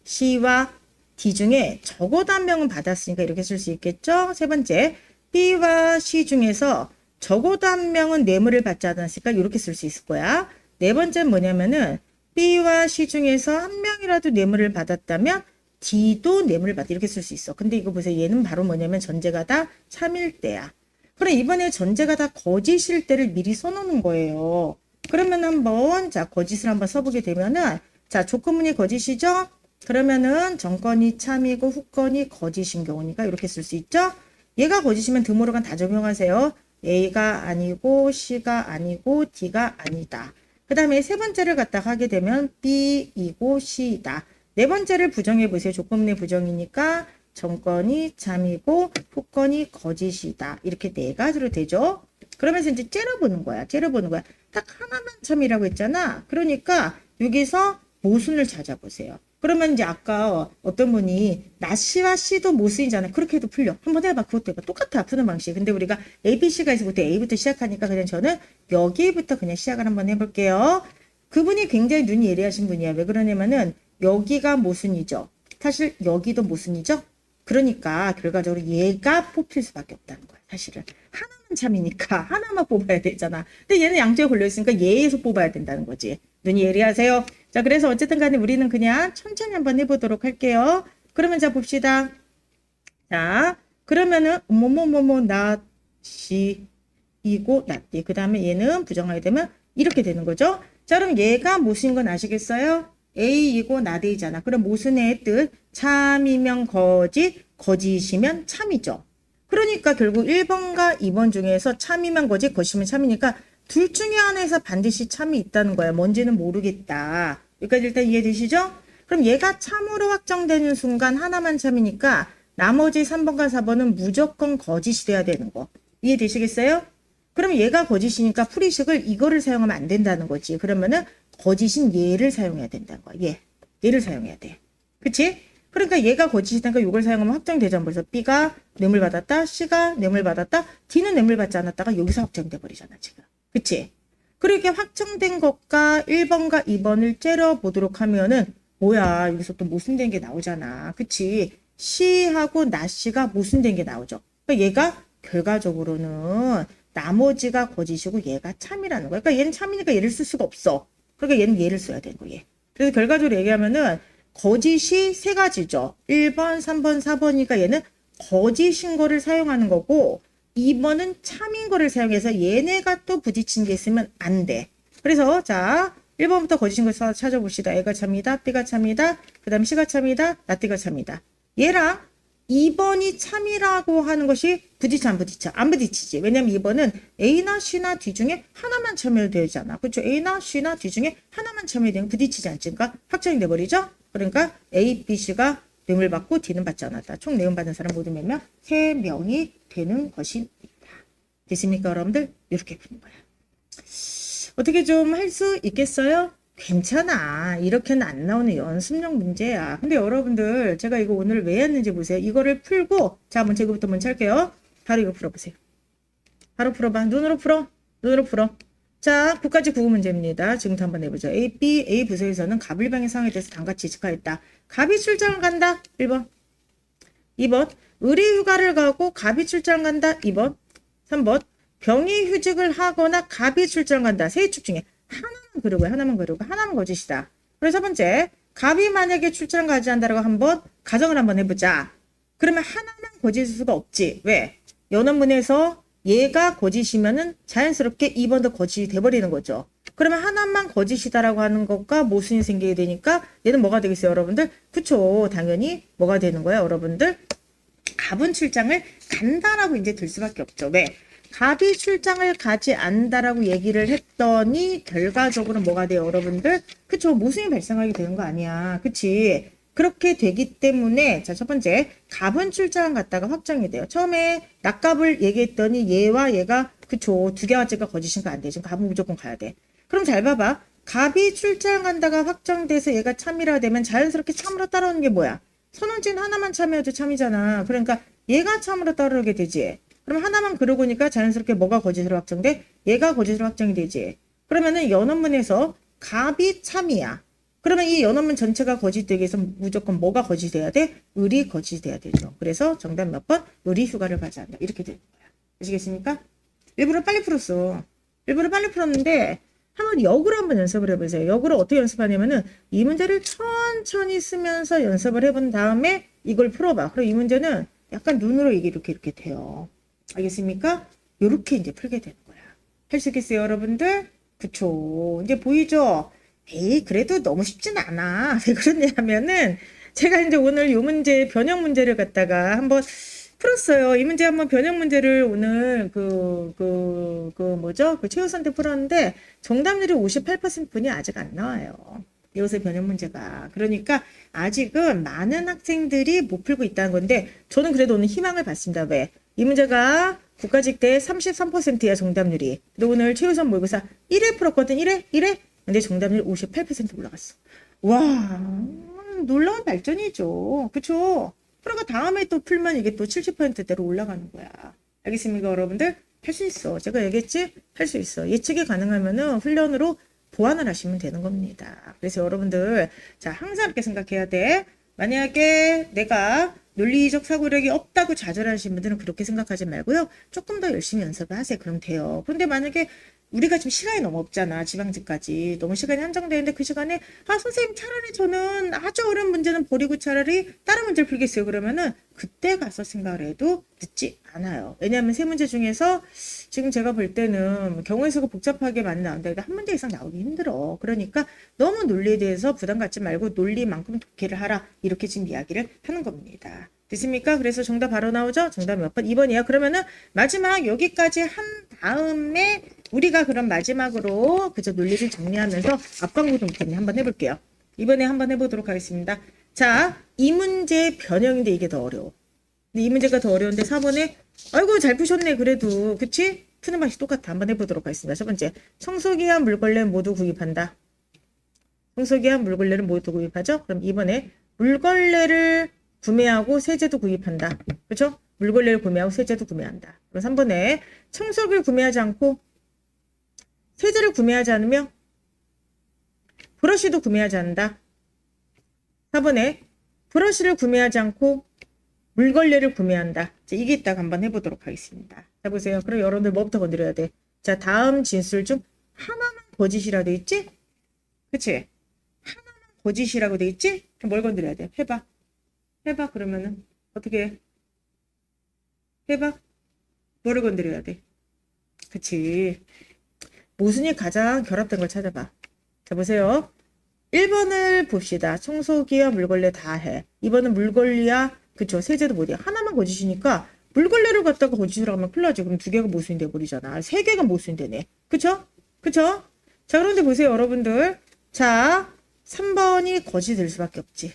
C와 D 중에 적어도 한 명은 받았으니까 이렇게 쓸 수 있겠죠. 세 번째 B와 C 중에서 적어도 한 명은 뇌물을 받지 않았으니까 이렇게 쓸 수 있을 거야. 네 번째는 뭐냐면은 B와 C 중에서 한 명이라도 뇌물을 받았다면 D도 뇌물을 받다 이렇게 쓸 수 있어. 근데 이거 보세요. 얘는 바로 뭐냐면 전제가 다 참일 때야. 그럼 이번에 전제가 다 거짓일 때를 미리 써놓는 거예요. 그러면 한번 자 거짓을 한번 써보게 되면은 자 조건문이 거짓이죠. 그러면은 전건이 참이고 후건이 거짓인 경우니까 이렇게 쓸 수 있죠. 얘가 거짓이면 드모르간 다 적용하세요. A가 아니고 C가 아니고 D가 아니다. 그 다음에 세 번째를 갖다가 하게 되면 B이고 C다. 네 번째를 부정해 보세요. 조건문의 부정이니까 정건이 참이고 후건이 거짓이다. 이렇게 네 가지로 되죠. 그러면서 이제 째려보는 거야. 째려보는 거야. 딱 하나만 참이라고 했잖아. 그러니까 여기서 모순을 찾아보세요. 그러면 이제 아까 어떤 분이 나씨와 씨도 모순이잖아요. 그렇게 해도 풀려. 한번 해봐. 그것도 해봐. 똑같아. 푸는 방식. 근데 우리가 A, B, C가 있어부터 A부터 시작하니까 그냥 저는 여기부터 그냥 시작을 한번 해볼게요. 그분이 굉장히 눈이 예리하신 분이야. 왜 그러냐면은 여기가 모순이죠. 사실 여기도 모순이죠. 그러니까 결과적으로 얘가 뽑힐 수밖에 없다는 거야. 사실은 하나만 참이니까 하나만 뽑아야 되잖아. 근데 얘는 양쪽에 걸려있으니까 얘에서 뽑아야 된다는 거지. 눈이 예리하세요. 자, 그래서 어쨌든 간에 우리는 그냥 천천히 한번 해보도록 할게요. 그러면 자 봅시다. 자, 그러면은 뭐뭐뭐뭐 나시 이고 나띠. 그 다음에 얘는 부정하게 되면 이렇게 되는 거죠. 자, 그럼 얘가 모순인 건 아시겠어요? A이고 나대이잖아. 그럼 모순의 뜻 참이면 거짓, 거짓이면 참이죠. 그러니까 결국 1번과 2번 중에서 참이면 거짓, 거짓이면 참이니까 둘 중에 하나에서 반드시 참이 있다는 거야. 뭔지는 모르겠다. 여기까지 일단 이해되시죠? 그럼 얘가 참으로 확정되는 순간 하나만 참이니까 나머지 3번과 4번은 무조건 거짓이 돼야 되는 거. 이해되시겠어요? 그럼 얘가 거짓이니까 풀이식을 이거를 사용하면 안 된다는 거지. 그러면은 거짓인 얘를 사용해야 된다는 거야. 얘를 사용해야 돼. 그치? 그러니까 얘가 거짓이니까 이걸 사용하면 확정되잖아. 그래서 B가 뇌물 받았다, C가 뇌물 받았다, D는 뇌물 받지 않았다가 여기서 확정돼 버리잖아 지금. 그치? 그렇게 확정된 것과 1번과 2번을 째려보도록 하면은 뭐야 여기서 또 모순된 게 나오잖아. 그치? C하고 나C가 모순된 게 나오죠. 그러니까 얘가 결과적으로는 나머지가 거짓이고 얘가 참이라는 거야. 그러니까 얘는 참이니까 얘를 쓸 수가 없어. 그러니까 얘는 얘를 써야 되는 거야. 그래서 결과적으로 얘기하면은 거짓이 세 가지죠. 1번, 3번, 4번이니까 얘는 거짓인 거를 사용하는 거고 2번은 참인 거를 사용해서 얘네가 또 부딪힌 게 있으면 안 돼. 그래서 자 1번부터 거짓인 걸 찾아봅시다. A가 참이다. B가 참이다. 그 다음 C가 참이다. 나띠가 참이다. 얘랑 2번이 참이라고 하는 것이 부딪혀 안 부딪혀? 안 부딪히지. 왜냐면 2번은 A나 C나 D 중에 하나만 참여해도 되잖아. 그렇죠? A나 C나 D 중에 하나만 참여해야 되는 부딪히지 않지. 그러니까 확정이 돼버리죠? 그러니까 A, B, C가 뇌물 받고 D는 받지 않았다. 총 내용 받은 사람 모두 몇 명? 3명이 되는 것입니다. 됐습니까 여러분들? 이렇게 푸는 거야. 어떻게 좀 할 수 있겠어요? 괜찮아. 이렇게는 안 나오는 연습용 문제야. 근데 여러분들 제가 이거 오늘 왜 했는지 보세요. 이거를 풀고 자 먼저 이거부터 먼저 할게요. 바로 이거 풀어보세요. 바로 풀어봐. 눈으로 풀어. 눈으로 풀어. 자 9까지 국어 문제입니다. 지금부터 한번 해보죠. A, B, A 부서에서는 갑을병의 상황에 대해서 다음같이 지적하였다. 갑이 출장을 간다. 1번. 2번. 의리 휴가를 가고 갑이 출장 간다. 2번. 3번. 병이 휴직을 하거나 갑이 출장 간다. 세 축 중에 하나만 그러고 하나만 그러고 하나만 거짓이다. 그래서 첫 번째 갑이 만약에 출장 가지 않는다고 한번 가정을 한번 해보자. 그러면 하나만 거짓일 수가 없지. 왜? 연원문에서 얘가 거짓이면은 자연스럽게 2번도 거짓이 돼버리는 거죠. 그러면 하나만 거짓이다라고 하는 것과 모순이 생기게 되니까 얘는 뭐가 되겠어요 여러분들? 그쵸 당연히 뭐가 되는 거야 여러분들? 갑은 출장을 간다라고 이제 들 수밖에 없죠. 왜? 갑이 출장을 가지 않는다라고 얘기를 했더니 결과적으로 뭐가 돼요 여러분들? 그쵸 모순이 발생하게 되는 거 아니야. 그치? 그렇게 되기 때문에 자 첫 번째 갑은 출장 갔다가 확정이 돼요. 처음에 낙갑을 얘기했더니 얘와 얘가 그쵸 두 개가지가 거짓인가 안 돼. 지금 갑은 무조건 가야 돼. 그럼 잘 봐봐. 갑이 출장 간다가 확정돼서 얘가 참이라 되면 자연스럽게 참으로 따라오는 게 뭐야? 선원진 하나만 참여해도 참이잖아. 그러니까 얘가 참으로 따르게 되지. 그럼 하나만 그러고 니까 자연스럽게 뭐가 거짓으로 확정돼? 얘가 거짓으로 확정이 되지. 그러면은 연원문에서 갑이 참이야. 그러면 이 연원문 전체가 거짓되기 위해서 무조건 뭐가 거짓돼야 돼? 을이 거짓돼야 되죠. 그래서 정답 몇 번? 을이 휴가를 가지 않는다. 이렇게 되는 거야. 아시겠습니까? 일부러 빨리 풀었어. 일부러 빨리 풀었는데 한번 역으로 한번 연습을 해보세요. 역으로 어떻게 연습하냐면은 이 문제를 천천히 쓰면서 연습을 해본 다음에 이걸 풀어봐. 그럼 이 문제는 약간 눈으로 이렇게 돼요. 알겠습니까? 요렇게 이제 풀게 되는 거야. 할 수 있겠어요, 여러분들? 그쵸. 이제 보이죠? 에이, 그래도 너무 쉽진 않아. 왜 그러냐면은, 제가 이제 오늘 요 문제, 변형 문제를 갖다가 한번 풀었어요. 이 문제 한번 변형 문제를 오늘 뭐죠? 그 최우선 때 풀었는데 정답률이 58%뿐이 아직 안 나와요. 여기서 변형 문제가. 그러니까 아직은 많은 학생들이 못 풀고 있다는 건데 저는 그래도 오늘 희망을 봤습니다. 왜? 이 문제가 국가직대 33%야 정답률이. 근데 오늘 최우선 모의고사 1회 풀었거든. 1회? 근데 정답률 58% 올라갔어. 와, 놀라운 발전이죠. 그쵸? 그러니까 다음에 또 풀면 이게 또 70%대로 올라가는 거야. 알겠습니까, 여러분들? 할 수 있어. 제가 얘기했지? 할 수 있어. 예측이 가능하면은 훈련으로 보완을 하시면 되는 겁니다. 그래서 여러분들, 자, 항상 이렇게 생각해야 돼. 만약에 내가 논리적 사고력이 없다고 좌절하시는 분들은 그렇게 생각하지 말고요. 조금 더 열심히 연습을 하세요. 그럼 돼요. 근데 만약에 우리가 지금 시간이 너무 없잖아. 지방직까지. 너무 시간이 한정되는데 그 시간에 선생님 차라리 저는 아주 어려운 문제는 버리고 차라리 다른 문제를 풀겠어요. 그러면은 그때 가서 생각을 해도 늦지 않아요. 왜냐하면 세 문제 중에서 지금 제가 볼 때는 경우의 수가 복잡하게 많이 나온다. 한 문제 이상 나오기 힘들어. 그러니까 너무 논리에 대해서 부담 갖지 말고 논리만큼 독해를 하라. 이렇게 지금 이야기를 하는 겁니다. 됐습니까? 그래서 정답 바로 나오죠? 정답 몇 번? 2번이에요. 그러면은 마지막 여기까지 한 다음에 우리가 그럼 마지막으로 그저 논리를 정리하면서 앞광고도 못했네. 한번 해볼게요. 이번에 한번 해보도록 하겠습니다. 자, 이 문제 변형인데 이게 더 어려워. 근데 이 문제가 더 어려운데 4번에 아이고 잘 푸셨네 그래도. 그치? 푸는 방식 똑같아. 한번 해보도록 하겠습니다. 첫 번째, 청소기와 물걸레 모두 구입한다. 청소기와 물걸레를 모두 구입하죠? 그럼 이번에 물걸레를 구매하고 세제도 구입한다. 그렇죠? 물걸레를 구매하고 세제도 구매한다. 그럼 3번에 청소기를 구매하지 않고 세제를 구매하지 않으며 브러쉬도 구매하지 않는다. 4번에 브러쉬를 구매하지 않고 물걸레를 구매한다. 자, 이게 있다가 한번 해보도록 하겠습니다. 자, 보세요. 그럼 여러분들 뭐부터 건드려야 돼? 자, 다음 진술 중 하나만 거짓이라고 돼 있지? 그치? 하나만 거짓이라고 돼 있지? 그럼 뭘 건드려야 돼? 해봐. 해봐. 그러면은 어떻게 해? 해봐. 뭐를 건드려야 돼? 그치? 모순이 가장 결합된 걸 찾아봐. 자, 보세요. 1번을 봅시다. 청소기와 물걸레 다 해. 2번은 물걸레야, 그쵸? 세제도 못해. 하나만 거짓이니까 물걸레를 갖다가 거짓으로 하면 큰일 나지. 그럼 두 개가 모순이 돼버리잖아. 세 개가 모순이 되네. 그쵸? 그쵸? 자, 그런데 보세요, 여러분들. 자, 3번이 거짓일 수밖에 없지.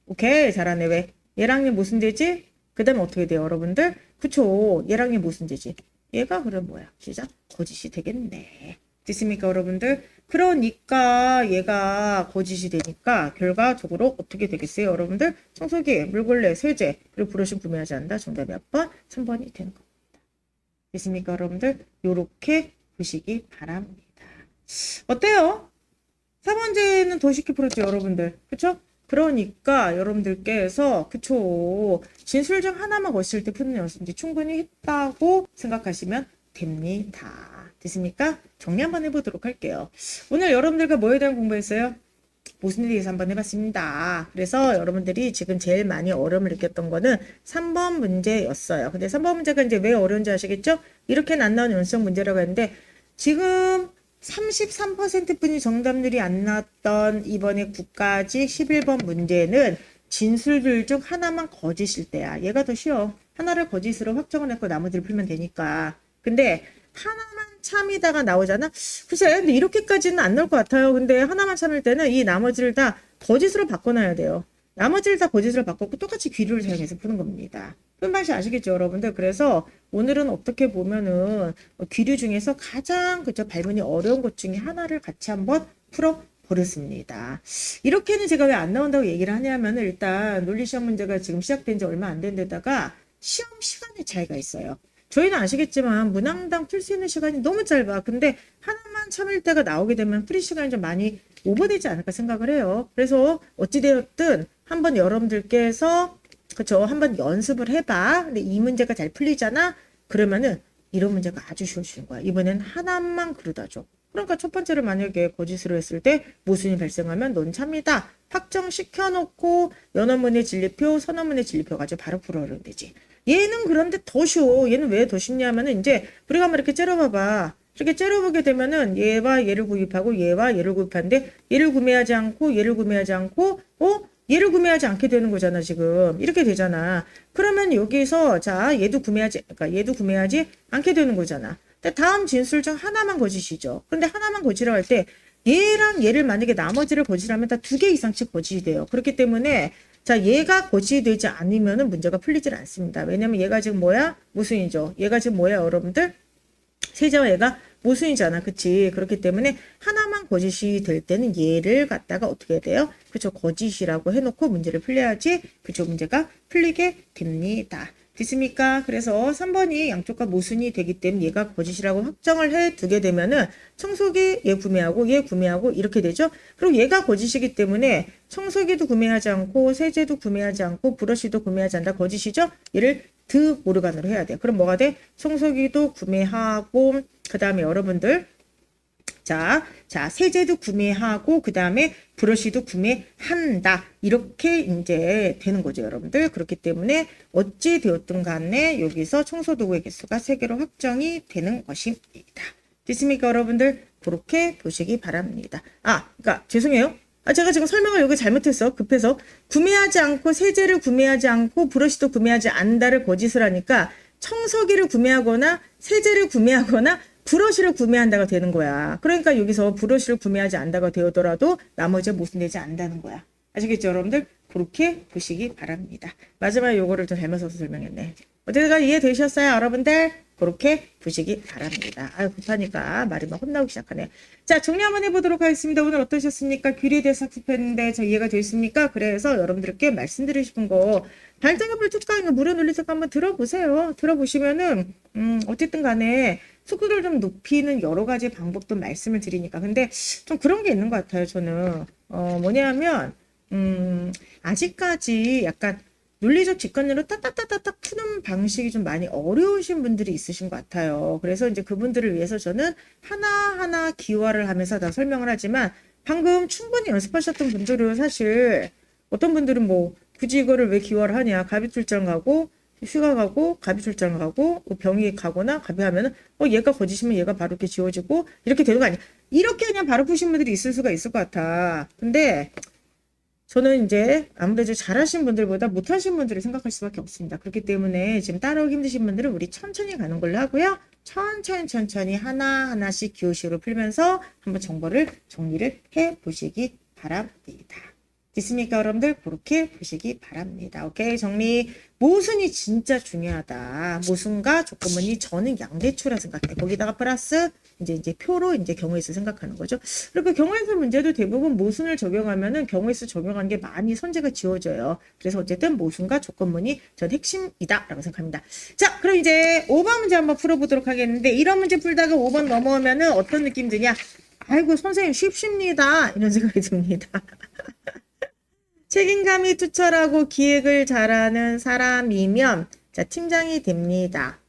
오케이, 잘하네. 왜? 얘랑 얘 모순되지? 그 다음에 어떻게 돼요, 여러분들? 그쵸? 얘랑 얘 모순되지? 얘가 그럼 뭐야? 시작? 거짓이 되겠네. 됐습니까, 여러분들? 그러니까 얘가 거짓이 되니까 결과적으로 어떻게 되겠어요, 여러분들? 청소기, 물걸레, 세제, 그리고 브러쉬 구매하지 않는다. 정답이 몇 번? 3번이 되는 겁니다. 됐습니까, 여러분들? 요렇게 보시기 바랍니다. 어때요? 4번째는 더 쉽게 풀었죠, 여러분들. 그쵸? 그러니까 여러분들께서 그쵸, 진술 중 하나만 거실 때 푸는 연습인지 충분히 했다고 생각하시면 됩니다. 됐습니까? 정리 한번 해보도록 할게요. 오늘 여러분들과 뭐에 대한 공부했어요? 모순에 대해서 한번 해봤습니다. 그래서 여러분들이 지금 제일 많이 어려움을 느꼈던 거는 3번 문제였어요. 근데 3번 문제가 이제 왜 어려운지 아시겠죠? 이렇게는 안 나온 연습 문제라고 했는데 지금 33%뿐이 정답률이 안 나왔던 이번에 국가직 11번 문제는 진술들 중 하나만 거짓일 때야. 얘가 더 쉬워. 하나를 거짓으로 확정을 했고 나머지를 풀면 되니까. 근데 하나만 참이다가 나오잖아. 글쎄, 근데 이렇게까지는 안 나올 것 같아요. 근데 하나만 참을 때는 이 나머지를 다 거짓으로 바꿔놔야 돼요. 나머지를 다 거짓으로 바꿨고 똑같이 귀류를 사용해서 푸는 겁니다. 푸는 방식 아시겠죠, 여러분들? 그래서 오늘은 어떻게 보면은 귀류 중에서 가장 그저 발문이 어려운 것 중에 하나를 같이 한번 풀어 버렸습니다. 이렇게는 제가 왜 안 나온다고 얘기를 하냐면은 일단 논리시험 문제가 지금 시작된 지 얼마 안 된 데다가 시험 시간의 차이가 있어요. 저희는 아시겠지만 문항당 풀 수 있는 시간이 너무 짧아. 근데 하나만 참을 때가 나오게 되면 풀이 시간이 좀 많이 오버되지 않을까 생각을 해요. 그래서 어찌되었든 한번 여러분들께서 그쵸, 한번 연습을 해봐. 근데 이 문제가 잘 풀리잖아. 그러면은 이런 문제가 아주 쉬워지는 거야. 이번엔 하나만 그러다 줘. 그러니까 첫 번째를 만약에 거짓으로 했을 때 모순이 발생하면 넌 참이다. 확정시켜놓고 연어문의 진리표, 선어문의 진리표 가지고 바로 풀어오면 되지. 얘는 그런데 더 쉬워. 얘는 왜 더 쉽냐면은 이제 우리가 한번 이렇게 째려봐봐. 이렇게 째려보게 되면은 얘와 얘를 구입하고 얘와 얘를 구입하는데 얘를 구매하지 않고 얘를 구매하지 않고 얘를 구매하지 않게 되는 거잖아, 지금. 이렇게 되잖아. 그러면 여기서, 자, 그러니까 얘도 구매하지 않게 되는 거잖아. 근데 다음 진술 중 하나만 거짓이죠. 그런데 하나만 거짓이라고 할 때, 얘랑 얘를 만약에 나머지를 거짓하면 다 2개 이상씩 거짓이 돼요. 그렇기 때문에, 자, 얘가 거짓이 되지 않으면은 문제가 풀리질 않습니다. 왜냐면 얘가 지금 뭐야? 모순이죠. 얘가 지금 뭐야, 여러분들? 세자와 얘가 모순이잖아. 그치? 그렇기 때문에 하나만 거짓이 될 때는 얘를 갖다가 어떻게 해야 돼요? 그쵸? 거짓이라고 해놓고 문제를 풀려야지 그쵸? 문제가 풀리게 됩니다. 됐습니까? 그래서 3번이 양쪽과 모순이 되기 때문에 얘가 거짓이라고 확정을 해 두게 되면은 청소기 얘 구매하고 이렇게 되죠. 그리고 얘가 거짓이기 때문에 청소기도 구매하지 않고 세제도 구매하지 않고 브러쉬도 구매하지 않는다. 거짓이죠? 얘를 드 모르간으로 해야 돼요. 그럼 뭐가 돼? 청소기도 구매하고 그 다음에 여러분들 자, 세제도 구매하고 그 다음에 브러쉬도 구매한다. 이렇게 이제 되는 거죠, 여러분들. 그렇기 때문에 어찌 되었든 간에 여기서 청소도구의 개수가 3개로 확정이 되는 것입니다. 됐습니까, 여러분들? 그렇게 보시기 바랍니다. 그러니까 죄송해요. 제가 지금 설명을 여기 잘못했어. 급해서. 구매하지 않고 세제를 구매하지 않고 브러쉬도 구매하지 않는다를 거짓을 하니까 청소기를 구매하거나 세제를 구매하거나 브러쉬를 구매한다가 되는 거야. 그러니까 여기서 브러쉬를 구매하지 않는다가 되더라도 나머지가 모순되지 않는다는 거야. 아시겠죠, 여러분들? 그렇게 보시기 바랍니다. 마지막에 요거를 좀 잘못 써서 설명했네. 어쨌든 이해되셨어요, 여러분들? 그렇게 보시기 바랍니다. 급하니까 말이 막 혼나오기 시작하네요. 자, 정리 한번 해보도록 하겠습니다. 오늘 어떠셨습니까? 규리에 대해서 학습했는데 저 이해가 됐습니까? 그래서 여러분들께 말씀드리고 싶은 거 발전해볼 특강인 무료 논리책 한번 들어보세요. 들어보시면은 어쨌든 간에 속도를 좀 높이는 여러 가지 방법도 말씀을 드리니까. 근데 좀 그런 게 있는 것 같아요, 저는. 뭐냐면 아직까지 약간 논리적 직관으로 따따따따따 푸는 방식이 좀 많이 어려우신 분들이 있으신 것 같아요. 그래서 이제 그분들을 위해서 저는 하나하나 기화를 하면서 다 설명을 하지만 방금 충분히 연습하셨던 분들은 사실 어떤 분들은 뭐 굳이 이거를 왜 기화를 하냐. 갑이 출장 가고 휴가 가고 갑이 출장 가고 병이 가거나 갑이 하면은 얘가 거짓이면 얘가 바로 이렇게 지워지고 이렇게 되는 거 아니야. 이렇게 그냥 바로 푸신 분들이 있을 수가 있을 것 같아. 근데 저는 이제 아무래도 잘하신 분들보다 못하신 분들을 생각할 수밖에 없습니다. 그렇기 때문에 지금 따라오기 힘드신 분들은 우리 천천히 가는 걸로 하고요. 천천히 하나하나씩 기호식으로 풀면서 한번 정리를 해보시기 바랍니다. 됐습니까, 여러분들? 그렇게 보시기 바랍니다. 오케이, 정리. 모순이 진짜 중요하다. 모순과 조건문이 저는 양대초라 생각해. 거기다가 플러스 이제 표로 이제 경우의 수 생각하는 거죠. 그리고 경우의 수 문제도 대부분 모순을 적용하면은 경우의 수 적용한 게 많이 선제가 지워져요. 그래서 어쨌든 모순과 조건문이 전 핵심이다라고 생각합니다. 자, 그럼 이제 5번 문제 한번 풀어보도록 하겠는데 이런 문제 풀다가 5번 넘어오면은 어떤 느낌 드냐? 아이고 선생님 쉽습니다. 이런 생각이 듭니다. 책임감이 투철하고 기획을 잘하는 사람이면 자 팀장이 됩니다.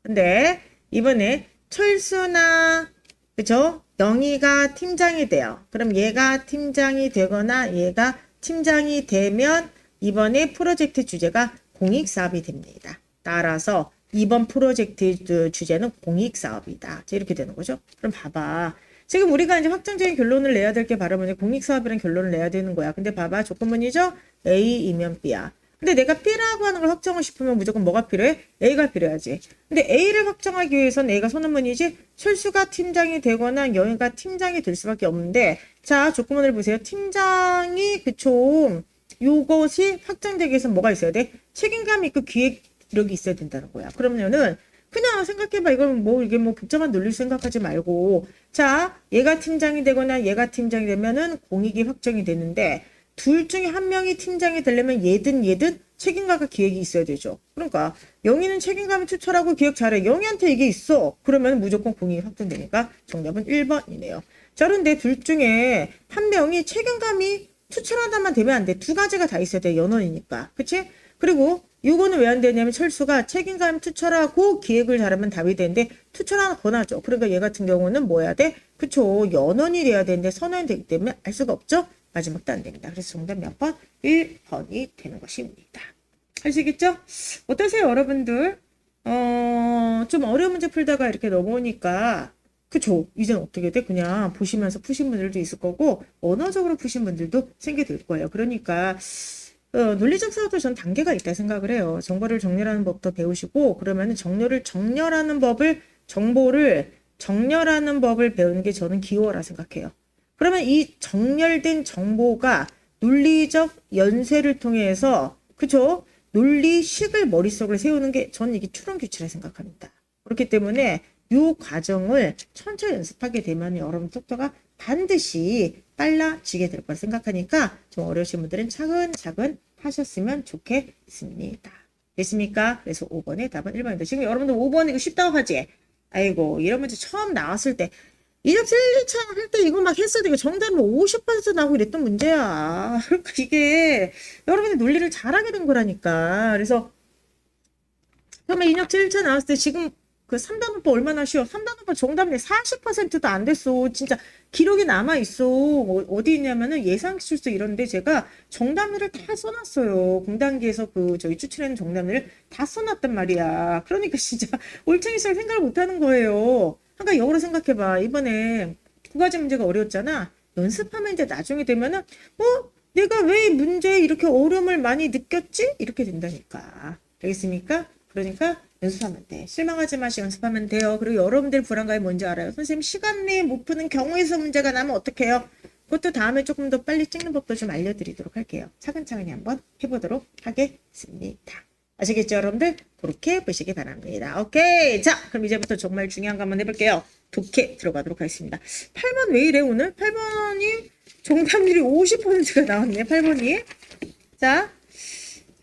근데 이번에 철수나 그죠? 영희가 팀장이 돼요. 그럼 얘가 팀장이 되거나 얘가 팀장이 되면 이번에 프로젝트 주제가 공익사업이 됩니다. 따라서 이번 프로젝트 주제는 공익사업이다. 이렇게 되는 거죠. 그럼 봐봐. 지금 우리가 이제 확정적인 결론을 내야 될 게 바로 뭐냐 공익사업이라는 결론을 내야 되는 거야. 근데 봐봐 조건문이죠. A이면 B야. 근데 내가 B라고 하는 걸 확정하고 싶으면 무조건 뭐가 필요해? A가 필요하지. 근데 A를 확정하기 위해서는 A가 선언문이지 철수가 팀장이 되거나 영희가 팀장이 될 수밖에 없는데 자 조건문을 보세요. 팀장이 그쵸. 요것이 확정되기 위해서 뭐가 있어야 돼? 책임감 있고 기획력이 있어야 된다는 거야. 그러면은 그냥 생각해봐. 이건 뭐 이게 뭐 복잡한 논리 생각하지 말고 자 얘가 팀장이 되거나 얘가 팀장이 되면은 공익이 확정이 되는데 둘 중에 한 명이 팀장이 되려면 얘든 책임감과 기획이 있어야 되죠. 그러니까 영희는 책임감이 투철하고 기획 잘해. 영희한테 이게 있어. 그러면 무조건 공익이 확정되니까 정답은 1번이네요. 자 그런데 둘 중에 한 명이 책임감이 투철하다만 되면 안 돼. 두 가지가 다 있어야 돼. 연원이니까. 그치? 그리고 이거는 왜 안 되냐면 철수가 책임감 투철하고 기획을 잘하면 답이 되는데 투철하나 권하죠. 그러니까 얘 같은 경우는 뭐 해야 돼? 그쵸. 연원이 돼야 되는데 선언이 되기 때문에 알 수가 없죠. 마지막도 안 됩니다. 그래서 정답 몇 번? 1번이 되는 것입니다. 아시겠죠? 어떠세요 여러분들? 좀 어려운 문제 풀다가 이렇게 넘어오니까 그쵸? 이제는 어떻게 돼? 그냥 보시면서 푸신 분들도 있을 거고, 언어적으로 푸신 분들도 생겨들 거예요. 그러니까, 논리적 사고도 전 단계가 있다 생각을 해요. 정보를 정렬하는 법도 배우시고, 그러면은 정보를 정렬하는 법을 배우는 게 저는 기호라 생각해요. 그러면 이 정렬된 정보가 논리적 연쇄를 통해서, 그쵸? 논리식을 머릿속에 세우는 게 저는 이게 추론규칙이라 생각합니다. 그렇기 때문에 이 과정을 천천히 연습하게 되면 여러분 속도가 반드시 빨라지게 될 거라 생각하니까 좀 어려우신 분들은 차근차근 하셨으면 좋겠습니다. 됐습니까? 그래서 5번의 답은 1번입니다. 지금 여러분들 5번 이거 쉽다고 하지? 아이고 이런 문제 처음 나왔을 때 이력 1, 2차 할 때 이거 막 했어도 이거 정답은 50% 나오고 이랬던 문제야. 그러니까 이게 여러분이 논리를 잘하게 된 거라니까. 그래서 그러면 인력 1차 나왔을 때 지금 그 3단원법 얼마나 쉬워? 3단원법 정답률 40%도 안 됐어. 진짜 기록이 남아있어. 어디 있냐면은 예상실수 이런데 제가 정답률을 다 써놨어요. 공단기에서 그 저희 추출하는 정답률을 다 써놨단 말이야. 그러니까 진짜 올챙이처럼 생각을 못하는 거예요. 그러니까 역으로 생각해봐. 이번에 두 가지 문제가 어려웠잖아. 연습하면 이제 나중에 되면은 내가 왜 이 문제에 이렇게 어려움을 많이 느꼈지? 이렇게 된다니까. 알겠습니까? 그러니까 연습하면 돼. 실망하지 마시고 연습하면 돼요. 그리고 여러분들 불안감이 뭔지 알아요. 선생님 시간 내에 못 푸는 경우에서 문제가 나면 어떡해요? 그것도 다음에 조금 더 빨리 찍는 법도 좀 알려드리도록 할게요. 차근차근히 한번 해보도록 하겠습니다. 아시겠죠 여러분들? 그렇게 보시기 바랍니다. 오케이. 자 그럼 이제부터 정말 중요한 거 한번 해볼게요. 독해 들어가도록 하겠습니다. 8번 왜 이래 오늘? 8번이 정답률이 50%가 나왔네. 8번이. 자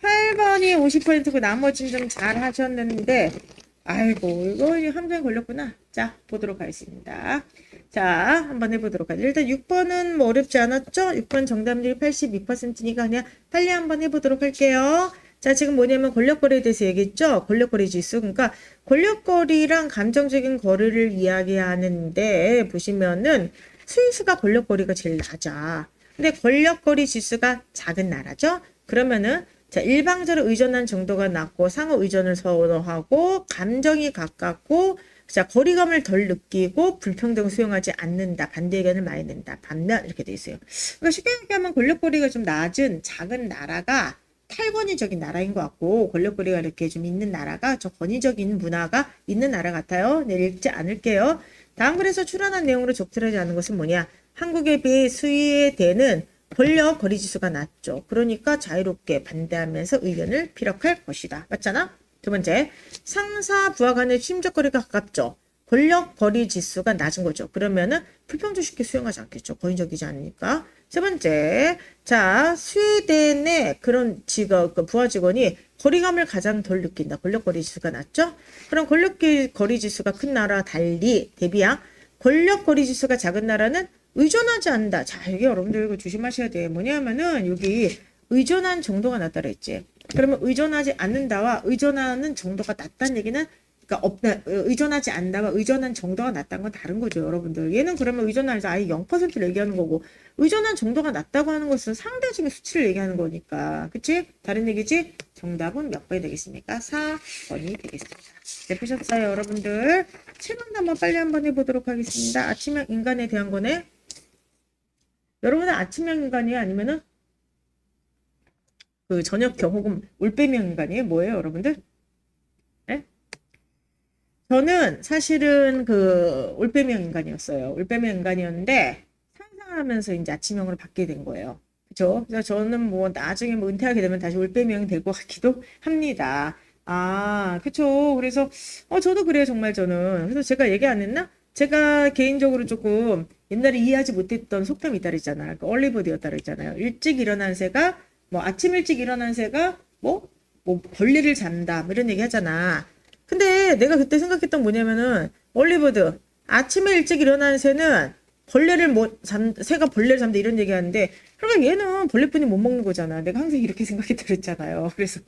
8번이 50%고 나머지는 좀 잘 하셨는데 아이고 이거 함정에 걸렸구나. 자 보도록 하겠습니다. 자 한번 해보도록 하죠. 일단 6번은 뭐 어렵지 않았죠? 6번 정답률이 82%니까 그냥 빨리 한번 해보도록 할게요. 자 지금 뭐냐면 권력거리에 대해서 얘기했죠? 권력거리 지수. 그러니까 권력거리랑 감정적인 거리를 이야기하는데 보시면은 스위스가 권력거리가 제일 낮아. 근데 권력거리 지수가 작은 나라죠? 그러면은 자, 일방적으로 의존한 정도가 낮고 상호 의존을 선호하고 감정이 가깝고 자, 거리감을 덜 느끼고 불평등을 수용하지 않는다. 반대 의견을 많이 낸다. 반면 이렇게 돼 있어요. 그러니까 쉽게 얘기하면 권력거리가 좀 낮은 작은 나라가 탈권위적인 나라인 것 같고 권력거리가 이렇게 좀 있는 나라가 저 권위적인 문화가 있는 나라 같아요. 네, 읽지 않을게요. 다음 글에서 출연한 내용으로 적절하지 않은 것은 뭐냐? 한국에 비해 스웨덴은 권력 거리 지수가 낮죠. 그러니까 자유롭게 반대하면서 의견을 피력할 것이다. 맞잖아? 두 번째, 상사 부하 간의 심적 거리가 가깝죠. 권력 거리 지수가 낮은 거죠. 그러면은 불평등 쉽게 수용하지 않겠죠. 권위적이지 않으니까. 세 번째, 자 스웨덴의 그런 직업 부하 직원이 거리감을 가장 덜 느낀다. 권력 거리 지수가 낮죠. 그럼 권력 거리 지수가 큰 나라 달리 대비양 권력 거리 지수가 작은 나라는 의존하지 않는다. 자, 여기 여러분들 이거 조심하셔야 돼. 뭐냐면은 여기 의존한 정도가 낮다 그랬지. 그러면 의존하지 않는다와 의존하는 정도가 낮다는 얘기는 그러니까 의존하지 않는다와 의존한 정도가 낮다는 건 다른 거죠, 여러분들. 얘는 그러면 의존하지 아예 0%를 얘기하는 거고 의존한 정도가 낮다고 하는 것은 상대적인 수치를 얘기하는 거니까. 그치? 다른 얘기지? 정답은 몇 번이 되겠습니까? 4번이 되겠습니다. 네, 보셨어요, 여러분들? 7번도 한번 빨리 한번 해보도록 하겠습니다. 아침형 인간에 대한 거네. 여러분은 아침형 인간이에요? 아니면은 그 저녁형 혹은 올빼미형 인간이에요? 뭐예요, 여러분들? 네? 저는 사실은 그 올빼미형 인간이었어요. 올빼미형 인간이었는데 상상하면서 이제 아침형으로 바뀌게 된 거예요. 그죠? 그래서 저는 뭐 나중에 뭐 은퇴하게 되면 다시 올빼미형이 될 것 같기도 합니다. 아, 그쵸. 그래서 저도 그래요, 정말 저는. 그래서 제가 얘기 안 했나? 제가 개인적으로 조금 옛날에 이해하지 못했던 속담이 있다 그랬잖아요. 그 얼리버드였다 그랬잖아요. 일찍 일어난 새가 뭐 아침 일찍 일어난 새가 뭐 벌레를 잡는다 뭐 이런 얘기 하잖아. 근데 내가 그때 생각했던 뭐냐면은 얼리버드 아침에 일찍 일어나는 새는 새가 벌레를 잡는다 이런 얘기 하는데 그러니까 얘는 벌레뿐이 못 먹는 거잖아. 내가 항상 이렇게 생각했다 그랬잖아요. 그래서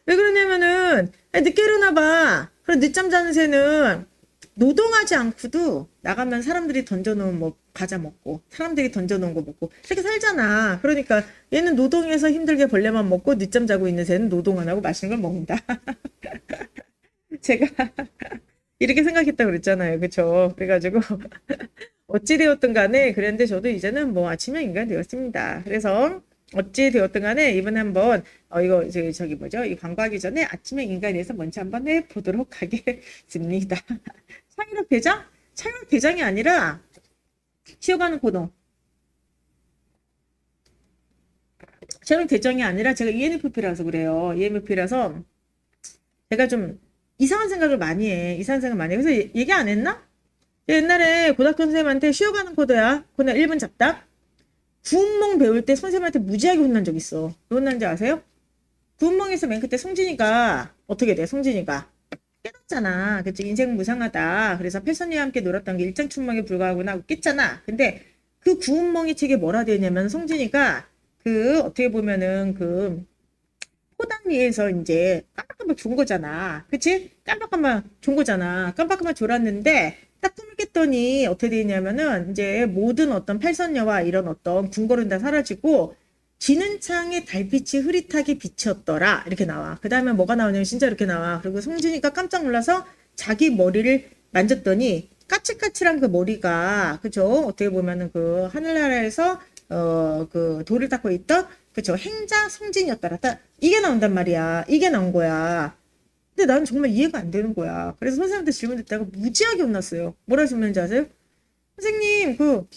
왜 그러냐면은 늦게 일어나 봐. 그럼 늦잠 자는 새는 노동하지 않고도 나가면 사람들이 던져놓은 뭐 과자 먹고 사람들이 던져놓은 거 먹고 이렇게 살잖아. 그러니까 얘는 노동해서 힘들게 벌레만 먹고 늦잠 자고 있는 새는 노동 안 하고 맛있는 걸 먹는다. 제가 이렇게 생각했다고 그랬잖아요. 그쵸? 그래가지고 어찌 되었든 간에 그랬는데 저도 이제는 뭐 아침형 인간 되었습니다. 그래서 어찌 되었든 간에 이번에 한번 이거 저기 뭐죠? 이 광고하기 전에 아침형 인간에 대해서 먼저 한번 해보도록 하겠습니다. 창의력 대장? 창의력 대장이 아니라 쉬어가는 고동. 창의력 대장이 아니라 제가 ENFP라서 그래요. ENFP라서 제가 좀 이상한 생각을 많이 해. 이상한 생각 많이 해. 그래서 얘기 안 했나? 옛날에 고등학교 선생님한테 쉬어가는 코드야. 그냥 1분 잡답. 구운몽 배울 때 선생님한테 무지하게 혼난 적 있어. 왜 혼난지 아세요? 구운몽에서 맨 그때 송진이가 어떻게 돼? 송진이가 깨닫잖아. 그치? 인생 무상하다. 그래서 패선이와 함께 놀았던 게 일장춘몽에 불과하구나 하고 깼잖아. 근데 그 구운몽이 책에 뭐라 되냐면 송진이가 그 어떻게 보면은 그 포단 위에서 이제 깜빡깜빡 졸은 거잖아. 그치? 깜빡깜빡 졸은 거잖아. 깜빡깜빡 졸았는데 딱 꿈을 깼더니 어떻게 되냐면은 이제 모든 어떤 팔선녀와 이런 어떤 궁궐은 다 사라지고 지는 창에 달빛이 흐릿하게 비쳤더라. 이렇게 나와. 그 다음에 뭐가 나오냐면 진짜 이렇게 나와. 그리고 송진이가 깜짝 놀라서 자기 머리를 만졌더니 까칠까칠한 그 머리가 그죠? 어떻게 보면은 그 하늘나라에서 그 돌을 닦고 있던 그쵸 행자 송진이었더라. 이게 나온단 말이야. 이게 나온 거야. 근데 나는 정말 이해가 안 되는 거야. 그래서 선생님한테 질문 듣다가 무지하게 혼났어요. 뭐라 질문인지 아세요? 선생님 그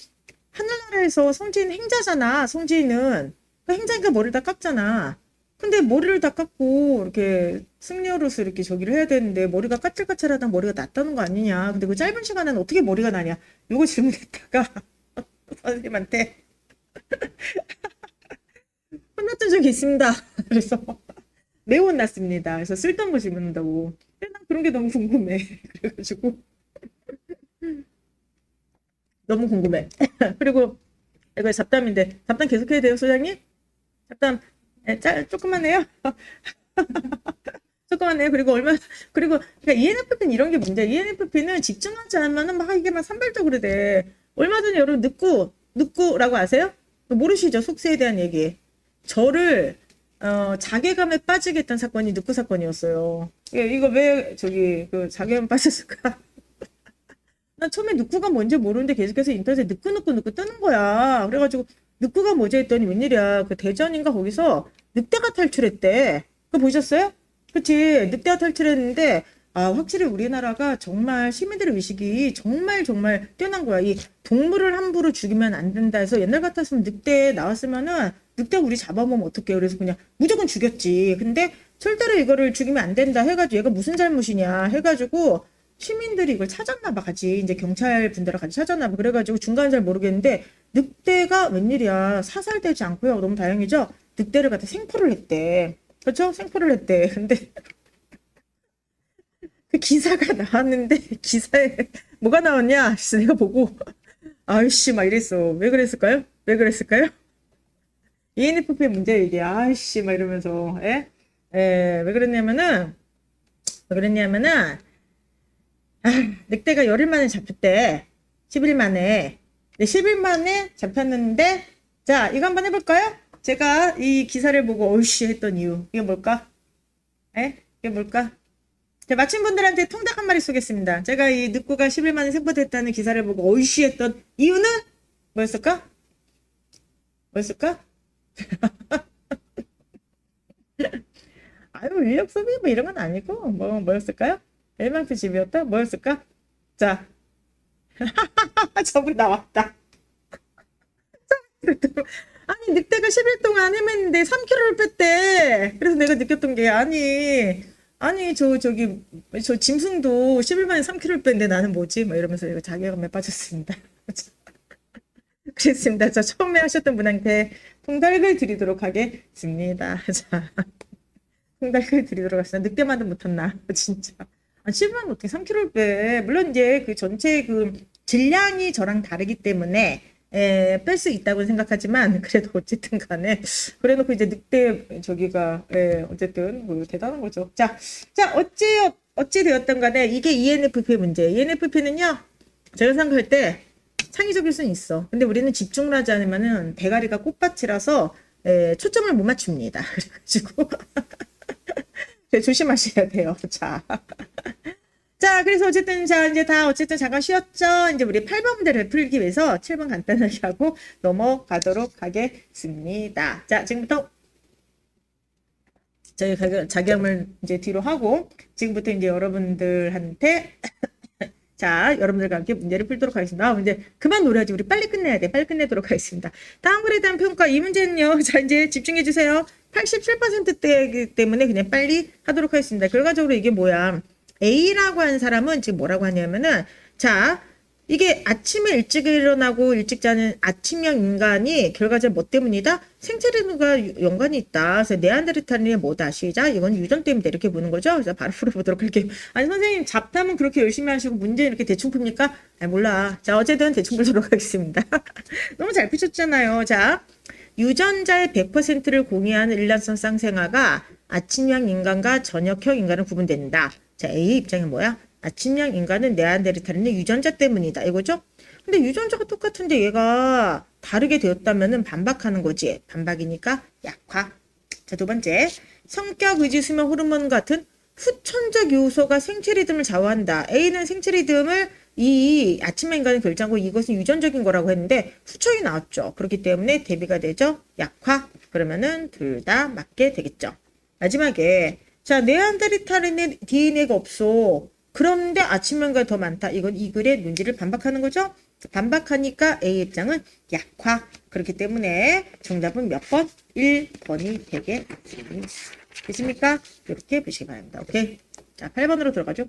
하늘나라에서 송진 행자잖아. 송진은 그 행자니까 머리를 다 깎잖아. 근데 머리를 다 깎고 이렇게 승려로서 이렇게 저기를 해야 되는데 머리가 까칠까칠하다 머리가 낫다는 거 아니냐. 근데 그 짧은 시간에는 어떻게 머리가 나냐. 요거 질문했다가 선생님한테 혼났던 적이 있습니다. 그래서 매우 혼났습니다. 그래서 쓸데없는 거 질문한다고. 근데 난 그런 게 너무 궁금해. 그래가지고 너무 궁금해. 그리고 이거 잡담인데 잡담 계속해야 돼요, 소장님? 잡담 조금만 해요. 조금만 해요. 그리고 그리고 그러니까 ENFP는 이런 게 문제야. ENFP는 집중하지 않으면 막 이게 막 산발적으로 돼. 얼마 전에 여러분 늑구라고 아세요? 모르시죠? 속세에 대한 얘기. 저를 자괴감에 빠지게 했던 사건이 늑구 사건이었어요. 이거 왜 저기 그 자괴감 빠졌을까? 난 처음에 늑구가 뭔지 모르는데 계속해서 인터넷에 늑구 뜨는 거야. 그래가지고 늑구가 뭐지 했더니 웬일이야. 그 대전인가 거기서 늑대가 탈출했대. 그거 보셨어요? 그치. 늑대가 탈출했는데 확실히 우리나라가 정말 시민들의 의식이 정말 뛰어난 거야. 이 동물을 함부로 죽이면 안 된다 해서 옛날 같았으면 늑대 나왔으면은 늑대 우리 잡아먹으면 어떡해. 그래서 그냥 무조건 죽였지. 근데 절대로 이거를 죽이면 안 된다 해가지고 얘가 무슨 잘못이냐 해가지고 시민들이 이걸 찾았나 봐. 같이 이제 경찰 분들랑 같이 찾았나 봐. 그래가지고 중간은 잘 모르겠는데 늑대가 웬일이야. 사살되지 않고요. 너무 다행이죠. 늑대를 갖다 생포를 했대. 그렇죠? 생포를 했대. 근데 그 기사가 나왔는데 기사에 뭐가 나왔냐? 그래서 내가 보고 아이씨 막 이랬어. 왜 그랬을까요? 왜 그랬을까요? ENFP의 문제 이게 아이씨 막 이러면서 왜 그랬냐면은 늑대가 열흘 만에 잡혔대. 10일 만에. 네, 10일 만에 잡혔는데 자 이거 한번 해볼까요? 제가 이 기사를 보고 어이씨 했던 이유 이게 뭘까? 이게 뭘까? 자, 맞힌 분들한테 통닭 한 마리 쏘겠습니다. 제가 이 늑구가 10일 만에 생포됐다는 기사를 보고 어이씨 했던 이유는 뭐였을까? 뭐였을까? 아유 인력 소비 뭐 이런 건 아니고 뭐였을까요? 일망표 집이었다? 뭐였을까? 자 저분 나왔다. 아니 늑대가 10일 동안 헤맸는데 3kg를 뺐대. 그래서 내가 느꼈던 게 아니 저 짐승도 10일 만에 3kg를 뺐는데 나는 뭐지? 막 이러면서 이거 자괴감에 빠졌습니다. 그랬습니다. 저 처음에 하셨던 분한테 통닭을 드리도록 하겠습니다. 자, 통닭을 드리도록 하겠습니다. 늑대만도 못했나? 진짜. 10일 만에 어떻게 3kg를 빼? 물론 이제 그 전체 그 질량이 저랑 다르기 때문에 뺄 수 있다고 생각하지만 그래도 어쨌든 간에 그래놓고 이제 늑대 저기가 어쨌든 뭐 대단한 거죠. 자 어찌 되었던 간에 이게 ENFP의 문제예요. ENFP는요 제가 생각할 때 창의적일 수는 있어. 근데 우리는 집중을 하지 않으면은 대가리가 꽃밭이라서 초점을 못 맞춥니다. 그래가지고 조심하셔야 돼요. 자 자, 그래서 어쨌든, 자, 이제 다 어쨌든 잠깐 쉬었죠? 이제 우리 8번 문제를 풀기 위해서 7번 간단하게 하고 넘어가도록 하겠습니다. 자, 지금부터 저희 자기함을 이제 뒤로 하고 지금부터 이제 여러분들한테 자, 여러분들과 함께 문제를 풀도록 하겠습니다. 이제 그만 노래하지. 우리 빨리 끝내야 돼. 빨리 끝내도록 하겠습니다. 다음 글에 대한 평가 이 문제는요. 자, 이제 집중해 주세요. 87%대이기 때문에 그냥 빨리 하도록 하겠습니다. 결과적으로 이게 뭐야? A라고 한 사람은 지금 뭐라고 하냐면은 자, 이게 아침에 일찍 일어나고 일찍 자는 아침형 인간이 결과적으로 뭐 때문이다? 생체 리듬과 연관이 있다. 그래서 네안데르탈인의 뭐다? 시작. 이건 유전 때문이다. 이렇게 보는 거죠. 그래서 바로 풀어보도록 할게요. 아니 선생님 잡담은 그렇게 열심히 하시고 문제 이렇게 대충 풉니까? 아니 몰라. 자 어쨌든 대충 풀도록 하겠습니다. 너무 잘 푸셨잖아요. 자 유전자의 100%를 공유하는 일란성 쌍생아가 아침형 인간과 저녁형 인간은 구분된다. 자 A 입장은 뭐야? 아침형 인간은 네안데르탈인의 유전자 때문이다. 이거죠? 근데 유전자가 똑같은데 얘가 다르게 되었다면은 반박하는 거지. 반박이니까 약화. 자, 두 번째. 성격, 의지, 수면, 호르몬 같은 후천적 요소가 생체 리듬을 좌우한다. A는 생체 리듬을 이 아침형 인간이 결정하고 이것은 유전적인 거라고 했는데 후천이 나왔죠. 그렇기 때문에 대비가 되죠. 약화. 그러면은 둘 다 맞게 되겠죠. 마지막에 자, 네안데르탈인의 DNA가 없어. 그런데 아침형과 더 많다. 이건 이 글의 논지를 반박하는 거죠. 반박하니까 A 입장은 약화. 그렇기 때문에 정답은 몇 번? 1번이 되겠습니다. 되십니까? 이렇게 보시기 바랍니다. 오케이. 자, 8번으로 들어가죠.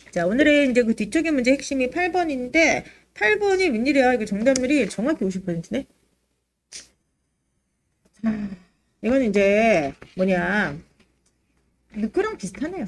자, 오늘의 이제 그 뒤쪽의 문제 핵심이 8번인데 8번이 웬일이야? 이거 정답률이 정확히 50%네. 이건 이제 뭐냐? 그랑 비슷하네요.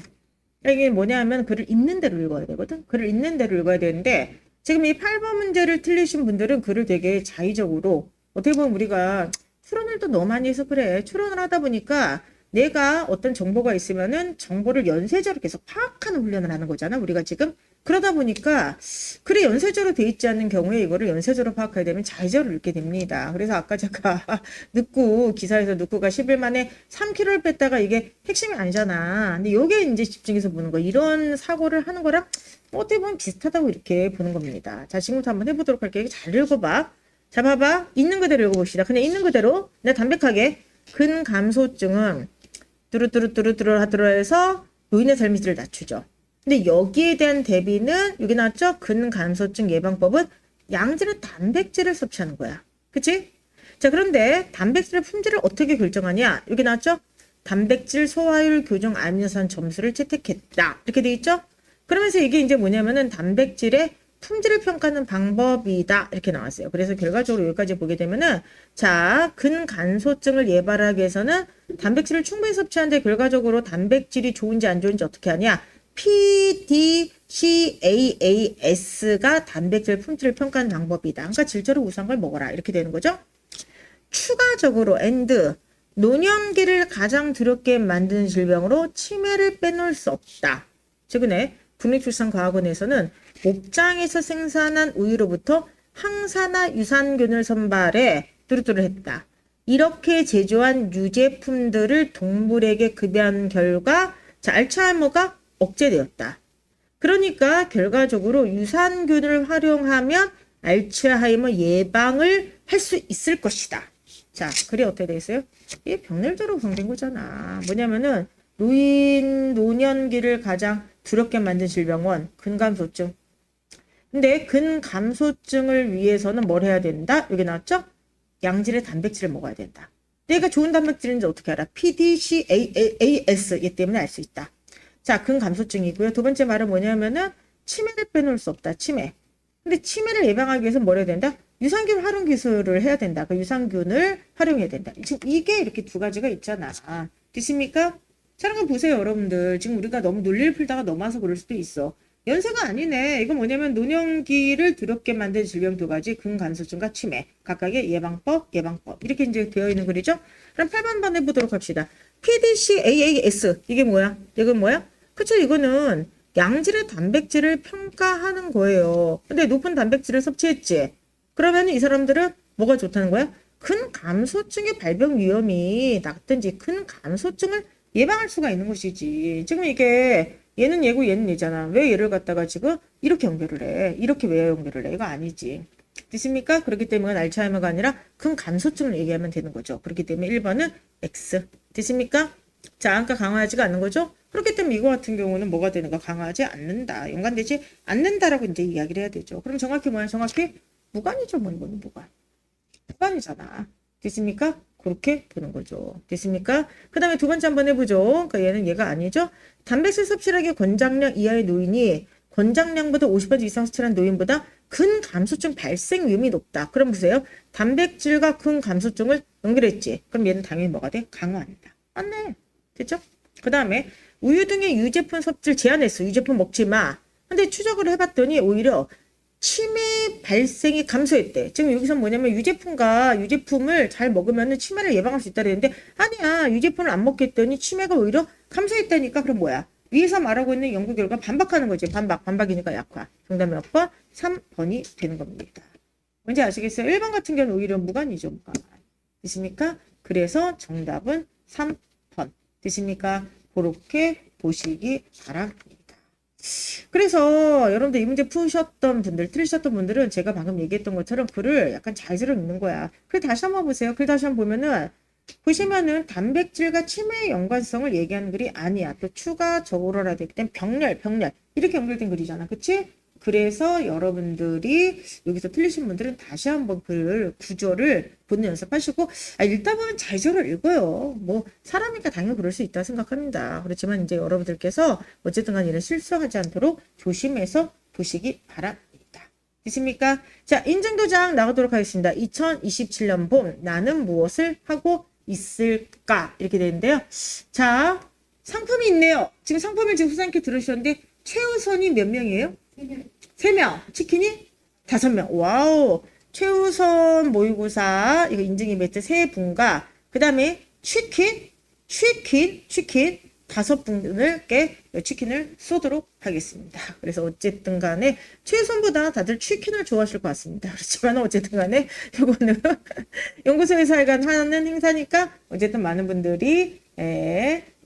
이게 뭐냐면 글을 읽는 대로 읽어야 되거든. 글을 읽는 대로 읽어야 되는데 지금 이 8번 문제를 틀리신 분들은 글을 되게 자의적으로 어떻게 보면 우리가 추론을 또 너무 많이 해서 그래. 추론을 하다 보니까 내가 어떤 정보가 있으면은 정보를 연쇄적으로 계속 파악하는 훈련을 하는 거잖아. 우리가 지금 그러다 보니까 글이 연쇄적으로 돼 있지 않는 경우에 이거를 연쇄적으로 파악해야 되면 자의적으로 읽게 됩니다. 그래서 아까 제가 늑구 기사에서 늑구가 10일 만에 3kg를 뺐다가 이게 핵심이 아니잖아. 근데 요게 이제 집중해서 보는 거. 이런 사고를 하는 거랑 어떻게 보면 비슷하다고 이렇게 보는 겁니다. 자, 지금부터 한번 해보도록 할게요. 잘 읽어봐. 자, 봐봐. 있는 그대로 읽어봅시다. 그냥 있는 그대로 내가 담백하게 근감소증은 뚜루뚜루뚜루뚜루 하도록 해서 노인의 삶의 질을 낮추죠. 근데 여기에 대한 대비는 여기 나왔죠? 근감소증 예방법은 양질의 단백질을 섭취하는 거야. 그치? 자, 그런데 단백질의 품질을 어떻게 결정하냐? 여기 나왔죠? 단백질 소화율 교정 아미노산 점수를 채택했다. 이렇게 돼 있죠? 그러면서 이게 이제 뭐냐면은 단백질의 품질을 평가하는 방법이다. 이렇게 나왔어요. 그래서 결과적으로 여기까지 보게 되면은 자, 근간소증을 예방하기 위해서는 단백질을 충분히 섭취하는데 결과적으로 단백질이 좋은지 안 좋은지 어떻게 하냐? PDCAAS가 단백질 품질을 평가하는 방법이다. 그러니까 질적으로 우수한 걸 먹어라. 이렇게 되는 거죠. 추가적으로 노년기를 가장 두렵게 만드는 질병으로 치매를 빼놓을 수 없다. 최근에 국립출산과학원에서는 목장에서 생산한 우유로부터 항산화 유산균을 선발해 뚜루뚜루 했다. 이렇게 제조한 유제품들을 동물에게 급여한 결과 자, 알츠하이머가 억제되었다. 그러니까 결과적으로 유산균을 활용하면 알츠하이머 예방을 할 수 있을 것이다. 자, 글이 어떻게 되어 있어요? 이게 병렬적으로 구성된 거잖아. 뭐냐면은 노년기를 가장 두렵게 만든 질병은 근감소증. 근데 근감소증을 위해서는 뭘 해야 된다? 여기 나왔죠? 양질의 단백질을 먹어야 된다. 내가 좋은 단백질인지 어떻게 알아? PDCAAS 이 때문에 알 수 있다. 자, 근감소증이고요. 두 번째 말은 뭐냐면은 치매를 빼놓을 수 없다. 치매. 근데 치매를 예방하기 위해서 뭘 해야 된다? 유산균 활용 기술을 해야 된다. 그 유산균을 활용해야 된다. 지금 이게 이렇게 두 가지가 있잖아. 되십니까? 자, 한번 보세요, 여러분들. 지금 우리가 너무 논리를 풀다가 넘어와서 그럴 수도 있어. 연세가 아니네. 이건 뭐냐면 노년기를 두렵게 만든 질병 두 가지, 근간소증과 치매. 각각의 예방법. 이렇게 이제 되어 있는 글이죠. 그럼 8번 번 해보도록 합시다. PDCAAS. 이게 뭐야? 이건 뭐야? 그쵸, 이거는 양질의 단백질을 평가하는 거예요. 근데 높은 단백질을 섭취했지. 그러면 이 사람들은 뭐가 좋다는 거야? 근감소증의 발병 위험이 낮든지 근감소증을 예방할 수가 있는 것이지. 지금 이게 얘는 얘고 얘는 얘잖아. 왜 얘를 갖다가 지금 이렇게 연결을 해? 이렇게 왜 연결을 해? 이거 아니지. 되십니까? 그렇기 때문에 알츠하이머가 아니라 큰 감소증을 얘기하면 되는 거죠. 그렇기 때문에 1번은 X. 되십니까? 자, 아까 강화하지가 않는 거죠? 그렇기 때문에 이거 같은 경우는 뭐가 되는가? 강화하지 않는다. 연관되지 않는다라고 이제 이야기를 해야 되죠. 그럼 정확히 뭐야? 정확히 무관이죠. 뭐 이거는 무관. 무관이잖아. 됐습니까? 그렇게 보는 거죠. 됐습니까? 그 다음에 두 번째 한번 해보죠. 그러니까 얘는 얘가 아니죠. 단백질 섭취량의 권장량 이하의 노인이 권장량보다 50% 이상 섭취한 노인보다 근감소증 발생 위험이 높다. 그럼 보세요. 단백질과 근감소증을 연결했지. 그럼 얘는 당연히 뭐가 돼? 강화한다. 맞네. 됐죠? 그 다음에 우유 등의 유제품 섭취를 제한했어. 유제품 먹지 마. 근데 추적을 해봤더니 오히려 치매 발생이 감소했대. 지금 여기서 뭐냐면 유제품을 잘 먹으면 치매를 예방할 수 있다 그랬는데 아니야. 유제품을 안 먹겠더니 치매가 오히려 감소했다니까. 그럼 뭐야? 위에서 말하고 있는 연구 결과 반박하는 거지. 반박이니까 약화. 정답이 몇 번? 3번이 되는 겁니다. 뭔지 아시겠어요? 1번 같은 경우는 오히려 무관이죠. 무관. 되십니까? 그래서 정답은 3번. 되십니까? 그렇게 보시기 바랍니다. 그래서 여러분들 이 문제 푸셨던 분들, 틀리셨던 분들은 제가 방금 얘기했던 것처럼 글을 약간 잘 들어 읽는 거야. 글 다시 한번 보세요. 글 다시 한번 보면은 보시면은 단백질과 치매의 연관성을 얘기하는 글이 아니야. 또 추가적으로라 되기 때문에 병렬 이렇게 연결된 글이잖아. 그치? 그래서 여러분들이 여기서 틀리신 분들은 다시 한번 글 구조를 보는 연습하시고 읽다 보면 잘 들어 읽어요. 뭐 사람이니까 당연히 그럴 수 있다 생각합니다. 그렇지만 이제 여러분들께서 어쨌든 간에 이런 실수하지 않도록 조심해서 보시기 바랍니다. 되십니까? 자, 인증도장 나가도록 하겠습니다. 2027년 봄 나는 무엇을 하고 있을까? 이렇게 되는데요. 자, 상품이 있네요. 지금 상품을 지금 후상께 들으셨는데 최우선이 몇 명이에요? 3명. 치킨이 5명. 와우. 최우선 모의고사 이거 인증 이벤트 3분과 그 다음에 치킨 5분들께 치킨을 쏘도록 하겠습니다. 그래서 어쨌든 간에 최우선보다 다들 치킨을 좋아하실 것 같습니다. 그렇지만 어쨌든 간에 이거는 연구소에서 하는 행사니까 어쨌든 많은 분들이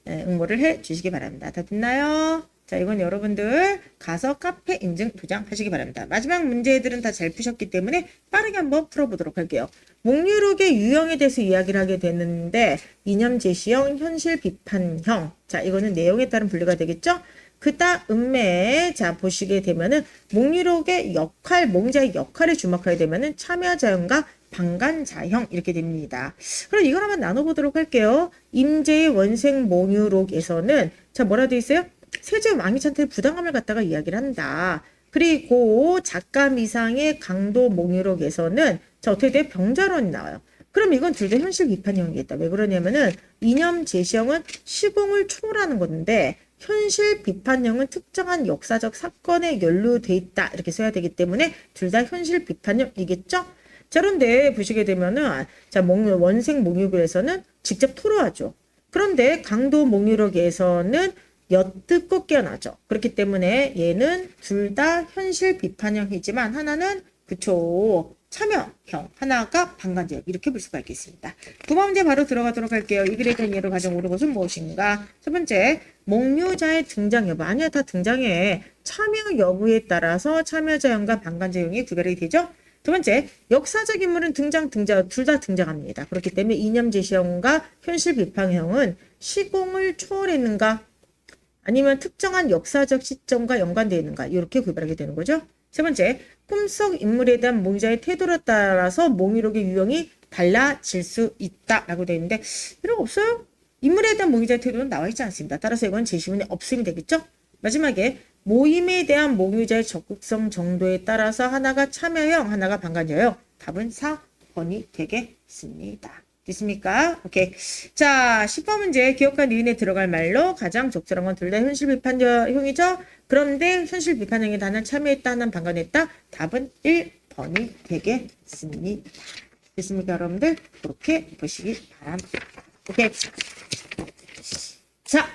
응모를 해 주시기 바랍니다. 다 됐나요? 자, 이건 여러분들 가서 카페 인증 도장 하시기 바랍니다. 마지막 문제들은 다 잘 푸셨기 때문에 빠르게 한번 풀어보도록 할게요. 목류록의 유형에 대해서 이야기를 하게 되는데 이념 제시형, 현실 비판형. 자, 이거는 내용에 따른 분류가 되겠죠? 그 다음에 자 보시게 되면은 목류록의 역할, 목자의 역할에 주목하게 되면은 참여자형과 방관자형 이렇게 됩니다. 그럼 이걸 한번 나눠보도록 할게요. 임제의 원생 목류록에서는 자 뭐라 되어 있어요? 세제 왕위찬태의 부당함을 갖다가 이야기를 한다. 그리고 작가미상의 강도 목유록에서는 자 어떻게 돼? 병자론이 나와요. 그럼 이건 둘 다 현실 비판형이겠다. 왜 그러냐면은 이념 제시형은 시공을 초월하는 건데 현실 비판형은 특정한 역사적 사건에 연루돼 있다. 이렇게 써야 되기 때문에 둘 다 현실 비판형이겠죠? 자 그런데 보시게 되면은 자 원생 목유록에서는 직접 토로하죠. 그런데 강도 목유록에서는 엿듣고 깨어나죠. 그렇기 때문에 얘는 둘 다 현실 비판형이지만 하나는 그쵸 참여형, 하나가 방관제형 이렇게 볼 수가 있겠습니다. 두 번째 바로 들어가도록 할게요. 이 글에 대한 예로 가장 옳은 것은 무엇인가? 첫 번째, 목류자의 등장 여부. 아니야, 다 등장해. 참여 여부에 따라서 참여자형과 방관제형이 구별이 되죠. 두 번째, 역사적 인물은 둘 다 등장합니다. 그렇기 때문에 이념 제시형과 현실 비판형은 시공을 초월했는가? 아니면 특정한 역사적 시점과 연관되어 있는가 이렇게 구별하게 되는 거죠. 세 번째, 꿈속 인물에 대한 목자의 태도에 따라서 목유록의 유형이 달라질 수 있다라고 되어 있는데 필요가 없어요. 인물에 대한 목자의 태도는 나와 있지 않습니다. 따라서 이건 제시문의 없음이 되겠죠. 마지막에 모임에 대한 목유자의 적극성 정도에 따라서 하나가 참여형, 하나가 방관자형. 답은 4번이 되겠습니다. 됐습니까? 오케이. 자, 10번 문제. 기억과 니은에 들어갈 말로 가장 적절한 건 둘 다 현실 비판형이죠? 그런데 현실 비판형에 하나는 참여했다, 하나는 방관했다. 답은 1번이 되겠습니다. 됐습니까, 여러분들? 그렇게 보시기 바랍니다. 오케이. 자,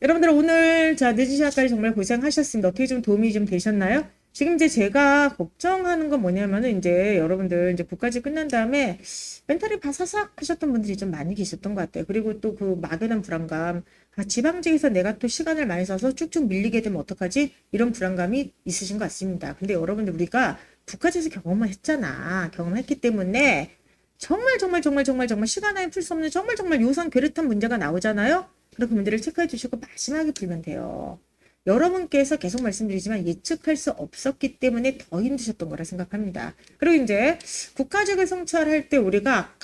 여러분들 오늘 늦은 시간까지 정말 고생하셨습니다. 어떻게 좀 도움이 좀 되셨나요? 지금 이제 제가 걱정하는 건 뭐냐면은 이제 여러분들 이제 국가직 끝난 다음에 멘탈이 바사삭 하셨던 분들이 좀 많이 계셨던 것 같아요. 그리고 또 그 막연한 불안감, 아, 지방직에서 내가 또 시간을 많이 써서 쭉쭉 밀리게 되면 어떡하지? 이런 불안감이 있으신 것 같습니다. 근데 여러분들 우리가 국가직에서 경험을 했잖아. 경험했기 때문에 정말 정말 정말 정말 정말 시간 안에 풀 수 없는 정말 정말 요상 괴릇한 문제가 나오잖아요. 그런 그 문제를 체크해 주시고 마지막에 풀면 돼요. 여러분께서 계속 말씀드리지만 예측할 수 없었기 때문에 더 힘드셨던 거라 생각합니다. 그리고 이제 국가직을 성취할 때 우리가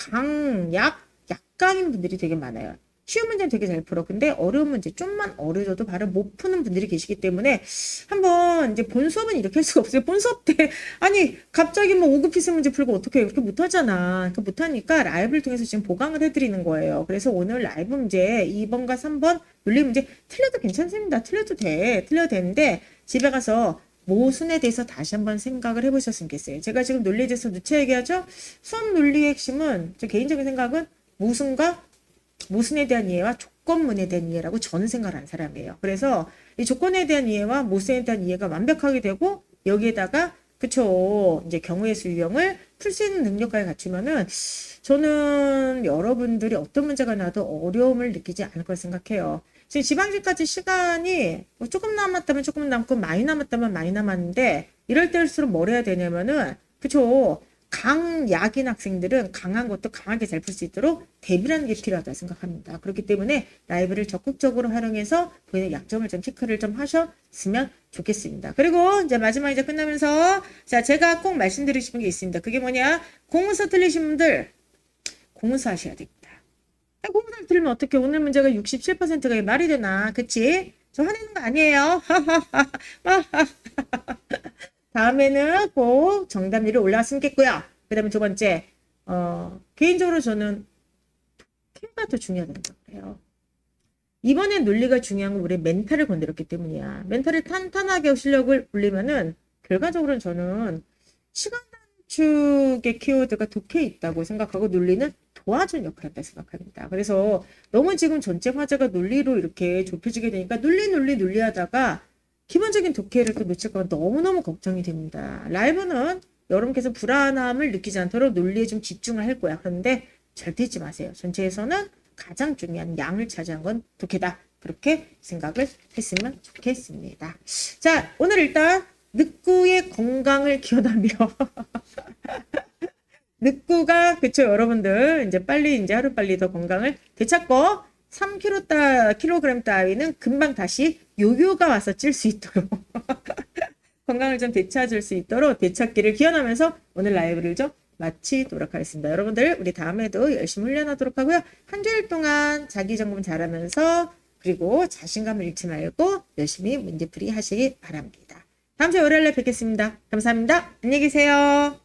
약강인 분들이 되게 많아요. 쉬운 문제는 되게 잘 풀어. 근데 어려운 문제 좀만 어려워도 바로 못 푸는 분들이 계시기 때문에 한번 이제 본 수업은 이렇게 할 수가 없어요. 본 수업 때 아니 갑자기 뭐 5급 필수 문제 풀고 어떻게 그렇게 못하잖아. 그 못하니까 라이브를 통해서 지금 보강을 해드리는 거예요. 그래서 오늘 라이브 문제 2번과 3번 논리 문제 틀려도 괜찮습니다. 틀려도 돼. 틀려도 되는데 집에 가서 모순에 대해서 다시 한번 생각을 해보셨으면 좋겠어요. 제가 지금 논리에 대해서 누차 얘기하죠. 수업 논리의 핵심은 제 개인적인 생각은 모순에 대한 이해와 조건문에 대한 이해라고 저는 생각하는 사람이에요. 그래서 이 조건에 대한 이해와 모순에 대한 이해가 완벽하게 되고 여기에다가 그쵸 이제 경우의 수 유형을 풀 수 있는 능력까지 갖추면은 저는 여러분들이 어떤 문제가 나도 어려움을 느끼지 않을 걸 생각해요. 지금 지방직까지 시간이 뭐 조금 남았다면 조금 남고 많이 남았다면 많이 남았는데 이럴 때일수록 뭘 해야 되냐면은 그쵸 강약인 학생들은 강한 것도 강하게 잘 풀 수 있도록 대비라는 게 필요하다 생각합니다. 그렇기 때문에 라이브를 적극적으로 활용해서 본인의 약점을 좀 체크를 좀 하셨으면 좋겠습니다. 그리고 이제 마지막 이제 끝나면서 자 제가 꼭 말씀드리고 싶은 게 있습니다. 그게 뭐냐 공문서 틀리신 분들 공문서 하셔야 됩니다. 공문서 틀리면 어떻게 오늘 문제가 67%가 말이 되나 그치? 저 화내는 거 아니에요. 다음에는 꼭 정답률이 올라왔으면 좋겠고요. 그 다음에 두 번째, 개인적으로 저는 캠가 더 중요하다고 생각해요. 이번에 논리가 중요한 건 우리 멘탈을 건드렸기 때문이야. 멘탈을 탄탄하게 실력을 올리면은 결과적으로는 저는 시간 단축의 키워드가 독해 있다고 생각하고 논리는 도와주는 역할을 한다 생각합니다. 그래서 너무 지금 전체 화제가 논리로 이렇게 좁혀지게 되니까 논리 하다가 기본적인 독해를 또 놓칠까 봐 너무너무 걱정이 됩니다. 라이브는 여러분께서 불안함을 느끼지 않도록 논리에 좀 집중을 할 거야. 그런데 절대 잊지 마세요. 전체에서는 가장 중요한 양을 차지한 건 독해다. 그렇게 생각을 했으면 좋겠습니다. 자, 오늘 일단 늑구의 건강을 기원하며 늑구가 그쵸 여러분들 이제 빨리 이제 하루빨리 더 건강을 되찾고 3kg 따위는 금방 다시 요요가 와서 찔 수 있도록 건강을 좀 되찾을 수 있도록 되찾기를 기원하면서 오늘 라이브를 좀 마치도록 하겠습니다. 여러분들 우리 다음에도 열심히 훈련하도록 하고요. 한 주일 동안 자기 점검 잘하면서 그리고 자신감을 잃지 말고 열심히 문제풀이 하시기 바랍니다. 다음 주 월요일에 뵙겠습니다. 감사합니다. 안녕히 계세요.